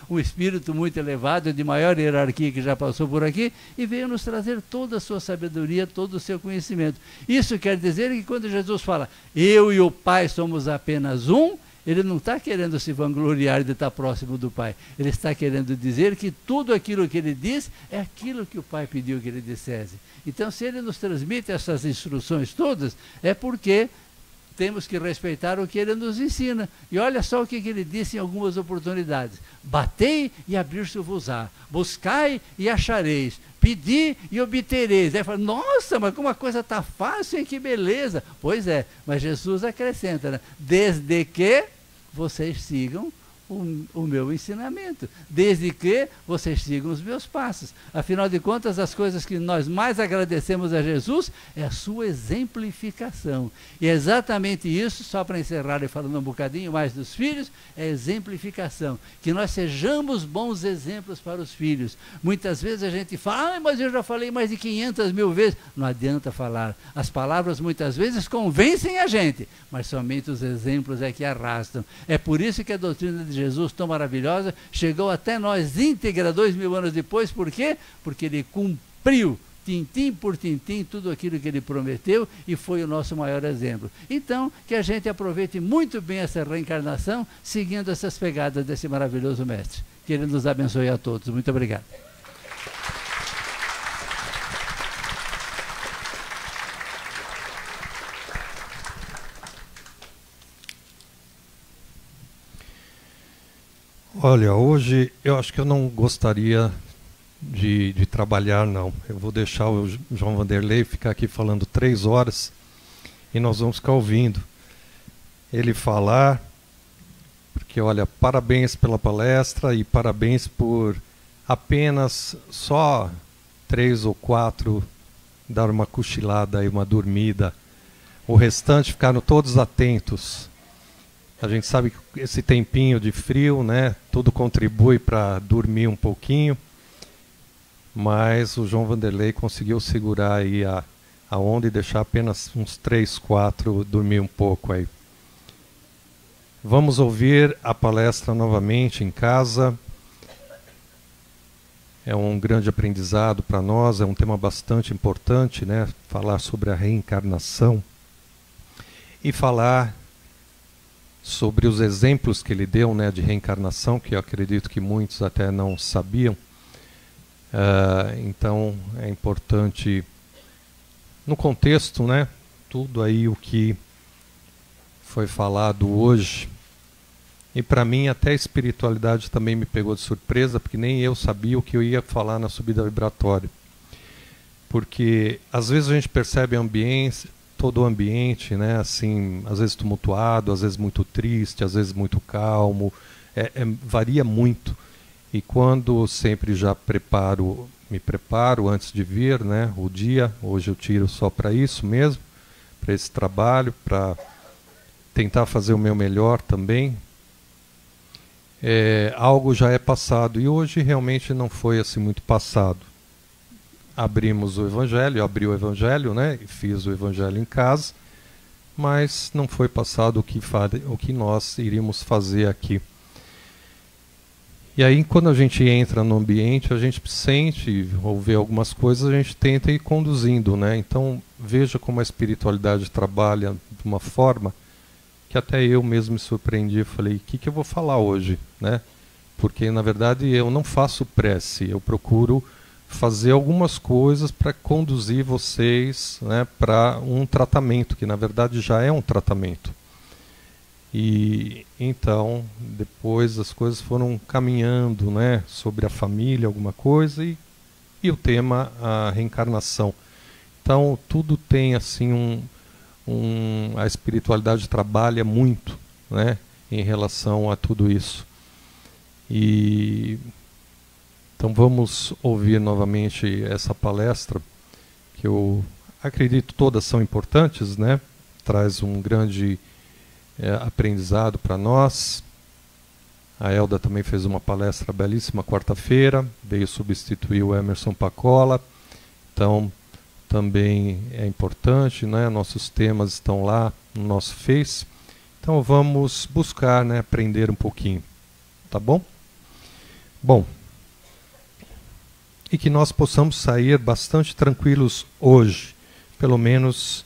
Um espírito muito elevado, de maior hierarquia que já passou por aqui, e veio nos trazer toda a sua sabedoria, todo o seu conhecimento. Isso quer dizer que quando Jesus fala, eu e o Pai somos apenas um, ele não está querendo se vangloriar de estar próximo do Pai. Ele está querendo dizer que tudo aquilo que ele diz é aquilo que o Pai pediu que ele dissesse. Então, se ele nos transmite essas instruções todas, é porque temos que respeitar o que ele nos ensina. E olha só o que ele disse em algumas oportunidades: batei e abrir-se-vos-á, buscai e achareis, pedi e obtereis. Aí fala, nossa, mas como a coisa está fácil, hein? Que beleza. Pois é, mas Jesus acrescenta, né? Desde que vocês sigam o meu ensinamento, desde que vocês sigam os meus passos. Afinal de contas, as coisas que nós mais agradecemos a Jesus é a sua exemplificação. E é exatamente isso, só para encerrar e falando um bocadinho mais dos filhos, é a exemplificação. Que nós sejamos bons exemplos para os filhos. Muitas vezes a gente fala, mas eu já falei mais de 500 mil vezes. Não adianta falar. As palavras muitas vezes convencem a gente, mas somente os exemplos é que arrastam. É por isso que a doutrina de Jesus, tão maravilhosa, chegou até nós íntegra 2000 anos depois. Por quê? Porque ele cumpriu, tintim por tintim, tudo aquilo que ele prometeu e foi o nosso maior exemplo. Então, que a gente aproveite muito bem essa reencarnação, seguindo essas pegadas desse maravilhoso mestre. Que ele nos abençoe a todos. Muito obrigado. Olha, hoje eu acho que eu não gostaria de trabalhar, não. Eu vou deixar o João Vanderlei ficar aqui falando 3 horas e nós vamos ficar ouvindo ele falar, porque, olha, parabéns pela palestra e parabéns por apenas só 3 ou 4 dar uma cochilada e uma dormida. O restante ficaram todos atentos. A gente sabe que esse tempinho de frio, né, tudo contribui para dormir um pouquinho, mas o João Vanderlei conseguiu segurar aí a onda e deixar apenas uns 3, 4 dormir um pouco aí. Vamos ouvir a palestra novamente em casa. É um grande aprendizado para nós, é um tema bastante importante, né, falar sobre a reencarnação e falar sobre os exemplos que ele deu, né, de reencarnação, que eu acredito que muitos até não sabiam. Então é importante, no contexto, né, tudo aí o que foi falado hoje. E para mim até a espiritualidade também me pegou de surpresa, porque nem eu sabia o que eu ia falar na subida vibratória. Porque às vezes a gente percebe todo o ambiente, né, assim, às vezes tumultuado, às vezes muito triste, às vezes muito calmo, varia muito. E quando sempre já me preparo antes de vir, né, o dia, hoje eu tiro só para isso mesmo, para esse trabalho, para tentar fazer o meu melhor também. Algo já é passado, e hoje realmente não foi assim muito passado. Abrimos o Evangelho, eu abri o Evangelho, né, e fiz o Evangelho em casa, mas não foi passado o que nós iríamos fazer aqui. E aí, quando a gente entra no ambiente, a gente sente ou vê algumas coisas, a gente tenta ir conduzindo, né? Então, veja como a espiritualidade trabalha de uma forma que até eu mesmo me surpreendi. Falei, o que eu vou falar hoje, né? Porque, na verdade, eu não faço prece, eu procuro fazer algumas coisas para conduzir vocês, né, para um tratamento, que na verdade já é um tratamento. E então, depois as coisas foram caminhando, né, sobre a família, alguma coisa, e o tema, a reencarnação. Então, tudo tem assim a espiritualidade trabalha muito, né, em relação a tudo isso. Então vamos ouvir novamente essa palestra, que eu acredito todas são importantes, né? Traz um grande aprendizado para nós. A Elda também fez uma palestra belíssima quarta-feira, veio substituir o Emerson Pacola. Então também é importante, né? Nossos temas estão lá no nosso Face. Então vamos buscar, né, aprender um pouquinho, tá bom? Bom, e que nós possamos sair bastante tranquilos hoje. Pelo menos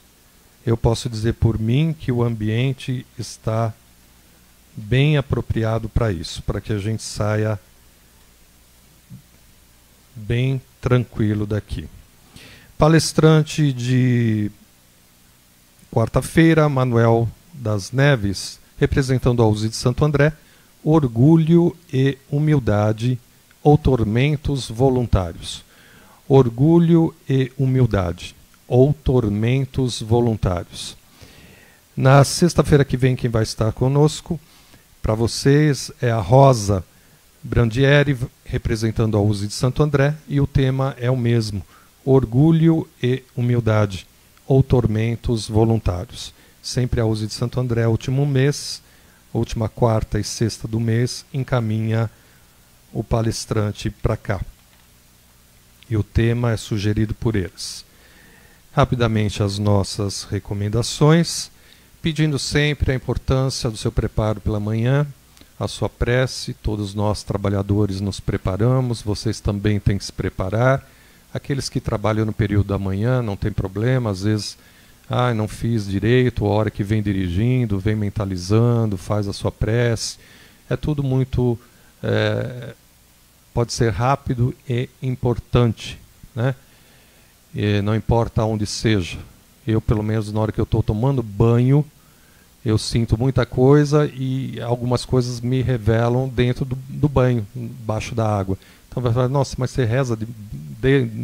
eu posso dizer por mim que o ambiente está bem apropriado para isso, para que a gente saia bem tranquilo daqui. Palestrante de quarta-feira, Manuel das Neves, representando a Uzi de Santo André, orgulho e humildade ou tormentos voluntários. Orgulho e humildade ou tormentos voluntários. Na sexta-feira que vem, quem vai estar conosco, para vocês, é a Rosa Brandieri, representando a Uzi de Santo André, e o tema é o mesmo, orgulho e humildade, ou tormentos voluntários. Sempre a Uzi de Santo André, último mês, última quarta e sexta do mês, encaminha o palestrante para cá. E o tema é sugerido por eles. Rapidamente as nossas recomendações, pedindo sempre a importância do seu preparo pela manhã, a sua prece. Todos nós trabalhadores nos preparamos, vocês também têm que se preparar. Aqueles que trabalham no período da manhã, não tem problema, às vezes, não fiz direito, a hora que vem dirigindo, vem mentalizando, faz a sua prece. É tudo muito, pode ser rápido e importante, né? E não importa onde seja. Eu, pelo menos, na hora que eu estou tomando banho, eu sinto muita coisa e algumas coisas me revelam dentro do banho, debaixo da água. Então vai falar, nossa, mas você reza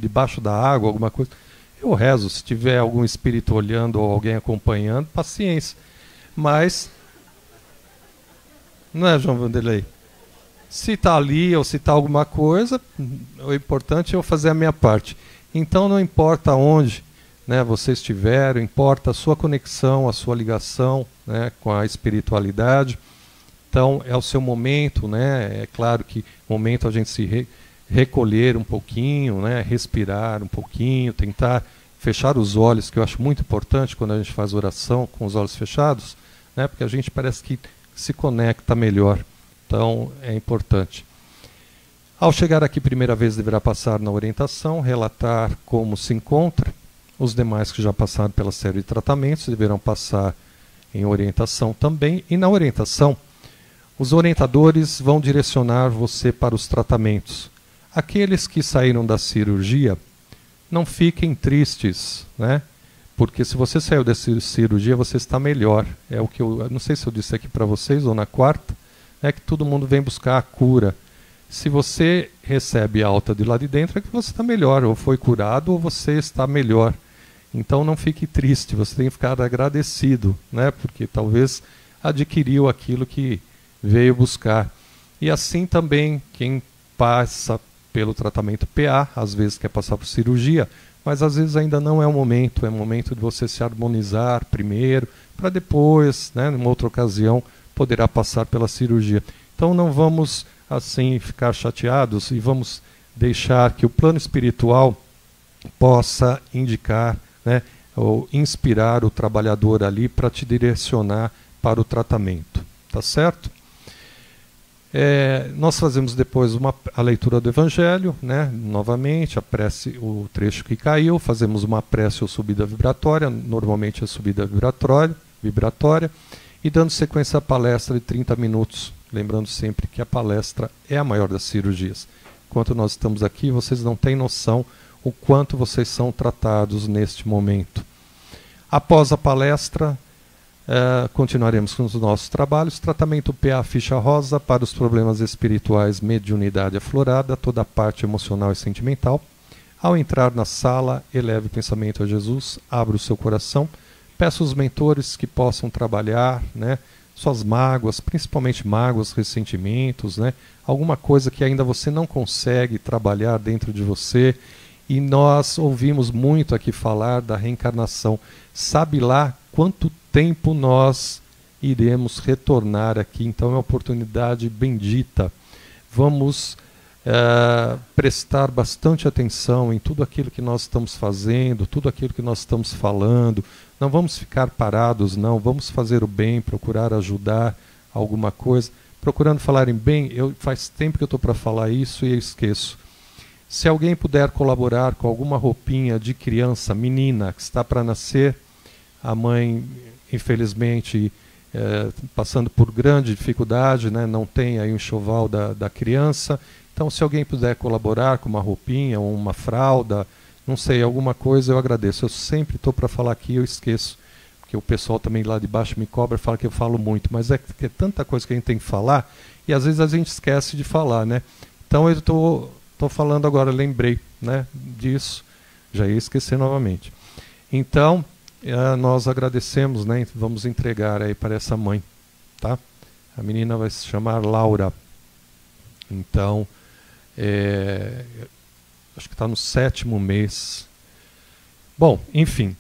debaixo da água, alguma coisa? Eu rezo, se tiver algum espírito olhando ou alguém acompanhando, paciência. Mas, não é, João Vanderlei? Se está ali ou se está alguma coisa, o importante é eu fazer a minha parte. Então não importa onde, né, você estiver, importa a sua conexão, a sua ligação, né, com a espiritualidade. Então é o seu momento, né? É claro que momento a gente se recolher um pouquinho, né, respirar um pouquinho, tentar fechar os olhos, que eu acho muito importante quando a gente faz oração com os olhos fechados, né, porque a gente parece que se conecta melhor. Então é importante. Ao chegar aqui primeira vez deverá passar na orientação, relatar como se encontra. Os demais que já passaram pela série de tratamentos deverão passar em orientação também. E na orientação, os orientadores vão direcionar você para os tratamentos. Aqueles que saíram da cirurgia, não fiquem tristes, né? Porque se você saiu da cirurgia, você está melhor. É o que eu não sei se eu disse aqui para vocês ou na quarta, é que todo mundo vem buscar a cura. Se você recebe alta de lá de dentro, é que você está melhor, ou foi curado, ou você está melhor. Então não fique triste, você tem que ficar agradecido, né? Porque talvez adquiriu aquilo que veio buscar. E assim também, quem passa pelo tratamento PA, às vezes quer passar por cirurgia, mas às vezes ainda não é o momento de você se harmonizar primeiro, para depois, né, numa outra ocasião, poderá passar pela cirurgia. Então não vamos assim ficar chateados e vamos deixar que o plano espiritual possa indicar, né, ou inspirar o trabalhador ali para te direcionar para o tratamento. Tá certo? Nós fazemos depois a leitura do Evangelho, né, novamente, a prece, o trecho que caiu, fazemos uma prece ou subida vibratória, normalmente a subida vibratória, e dando sequência à palestra de 30 minutos, lembrando sempre que a palestra é a maior das cirurgias. Enquanto nós estamos aqui, vocês não têm noção o quanto vocês são tratados neste momento. Após a palestra, continuaremos com os nossos trabalhos. Tratamento PA ficha rosa para os problemas espirituais, mediunidade aflorada, toda a parte emocional e sentimental. Ao entrar na sala, eleve o pensamento a Jesus, abra o seu coração, peça aos mentores que possam trabalhar, né, suas mágoas, principalmente mágoas, ressentimentos, né, alguma coisa que ainda você não consegue trabalhar dentro de você. E nós ouvimos muito aqui falar da reencarnação. Sabe lá quanto tempo nós iremos retornar aqui? Então é uma oportunidade bendita. Vamos prestar bastante atenção em tudo aquilo que nós estamos fazendo, tudo aquilo que nós estamos falando. Não vamos ficar parados, não. Vamos fazer o bem, procurar ajudar alguma coisa. Procurando falar em bem, faz tempo que eu estou para falar isso e eu esqueço. Se alguém puder colaborar com alguma roupinha de criança, menina, que está para nascer, a mãe, infelizmente, passando por grande dificuldade, né, não tem aí o enxoval da criança. Então, se alguém puder colaborar com uma roupinha ou uma fralda, não sei, alguma coisa, eu agradeço. Eu sempre estou para falar aqui, eu esqueço, porque o pessoal também lá de baixo me cobra, fala que eu falo muito, mas é que é tanta coisa que a gente tem que falar, e às vezes a gente esquece de falar, né? Então eu estou falando agora, lembrei, né, disso, já ia esquecer novamente. Então, nós agradecemos, né, vamos entregar aí para essa mãe, tá? A menina vai se chamar Laura. Então, acho que está no 7º mês. Bom, enfim.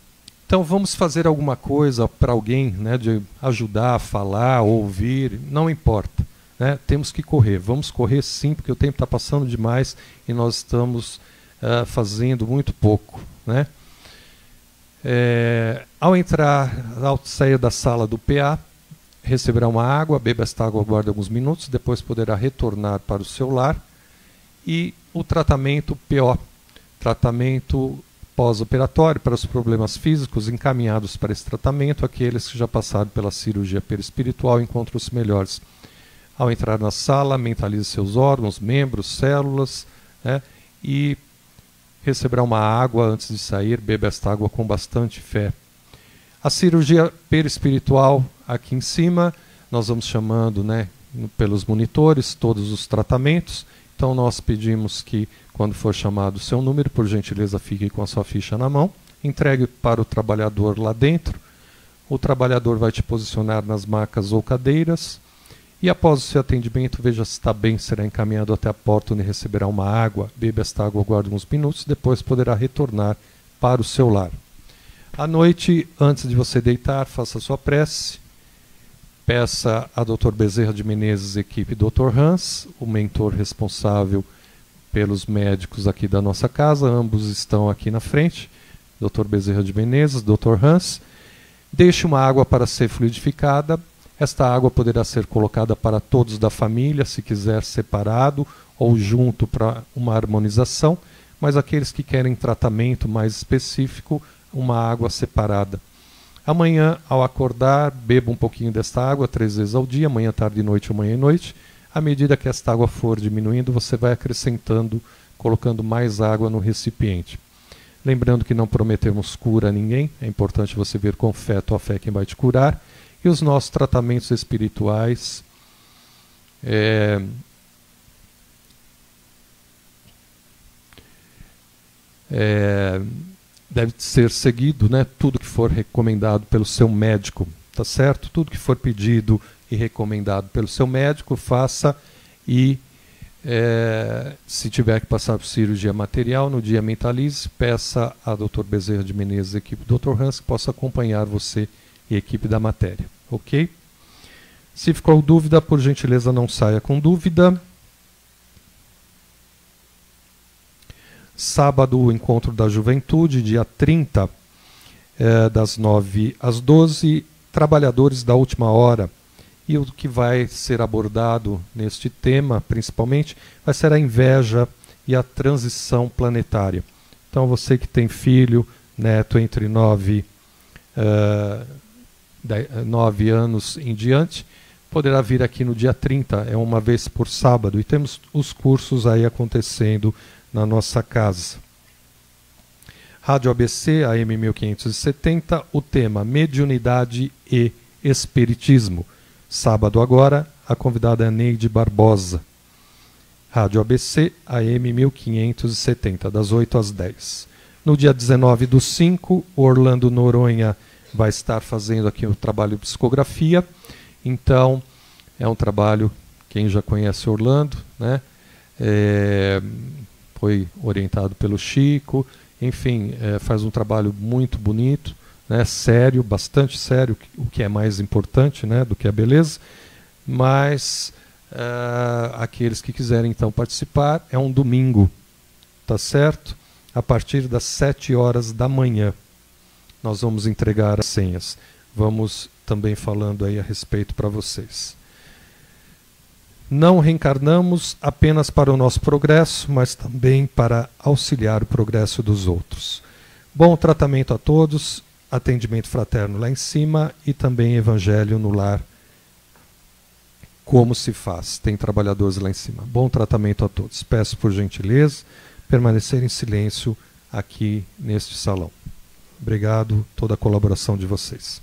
Então vamos fazer alguma coisa para alguém, né, de ajudar a falar, ouvir, não importa. Né? Temos que correr. Vamos correr sim, porque o tempo está passando demais e nós estamos fazendo muito pouco. Né? Ao sair da sala do PA, receberá uma água, beba esta água, aguarde alguns minutos, depois poderá retornar para o seu lar. E o tratamento PO, tratamento pós-operatório para os problemas físicos, encaminhados para esse tratamento, aqueles que já passaram pela cirurgia perispiritual encontram-se melhores. Ao entrar na sala, mentalize seus órgãos, membros, células, né, e receberá uma água antes de sair, beba esta água com bastante fé. A cirurgia perispiritual, aqui em cima, nós vamos chamando, né, pelos monitores, todos os tratamentos. Então nós pedimos que, quando for chamado o seu número, por gentileza fique com a sua ficha na mão, entregue para o trabalhador lá dentro, o trabalhador vai te posicionar nas macas ou cadeiras, e após o seu atendimento, veja se está bem, será encaminhado até a porta onde receberá uma água, beba esta água, aguarde uns minutos, depois poderá retornar para o seu lar. À noite, antes de você deitar, faça a sua prece, peça a Dr. Bezerra de Menezes, equipe Dr. Hans, o mentor responsável pelos médicos aqui da nossa casa, ambos estão aqui na frente, Dr. Bezerra de Menezes, Dr. Hans. Deixe uma água para ser fluidificada, esta água poderá ser colocada para todos da família, se quiser separado ou junto para uma harmonização, mas aqueles que querem tratamento mais específico, uma água separada. Amanhã, ao acordar, beba um pouquinho desta água 3 vezes ao dia, manhã, tarde e noite, ou manhã e noite. À medida que esta água for diminuindo, você vai acrescentando, colocando mais água no recipiente. Lembrando que não prometemos cura a ninguém, é importante você ver com fé, tua fé quem vai te curar. E os nossos tratamentos espirituais deve ser seguido, né? Tudo que for recomendado pelo seu médico, tá certo? Tudo que for pedido e recomendado pelo seu médico, faça. E se tiver que passar por cirurgia material, no dia mentalize, peça a Dr. Bezerra de Menezes, equipe Dr. Hans, que possa acompanhar você e a equipe da matéria, ok? Se ficou dúvida, por gentileza não saia com dúvida. Sábado, o Encontro da Juventude, dia 30, das 9 às 12, trabalhadores da última hora. E o que vai ser abordado neste tema, principalmente, vai ser a inveja e a transição planetária. Então, você que tem filho, neto entre 9 anos em diante, poderá vir aqui no dia 30, é uma vez por sábado, e temos os cursos aí acontecendo na nossa casa. Rádio ABC, AM 1570, o tema Mediunidade e Espiritismo. Sábado agora, a convidada é Neide Barbosa. Rádio ABC, AM 1570, das 8 às 10. No dia 19/5, Orlando Noronha vai estar fazendo aqui o trabalho de psicografia. Então, é um trabalho, quem já conhece Orlando, né? Foi orientado pelo Chico, enfim, faz um trabalho muito bonito, né? Sério, bastante sério, o que é mais importante, né, do que a beleza. Mas aqueles que quiserem então participar, é um domingo, tá certo? A partir das 7 horas da manhã. Nós vamos entregar as senhas. Vamos também falando aí a respeito para vocês. Não reencarnamos apenas para o nosso progresso, mas também para auxiliar o progresso dos outros. Bom tratamento a todos, atendimento fraterno lá em cima e também evangelho no lar. Como se faz? Tem trabalhadores lá em cima. Bom tratamento a todos. Peço por gentileza permanecer em silêncio aqui neste salão. Obrigado, toda a colaboração de vocês.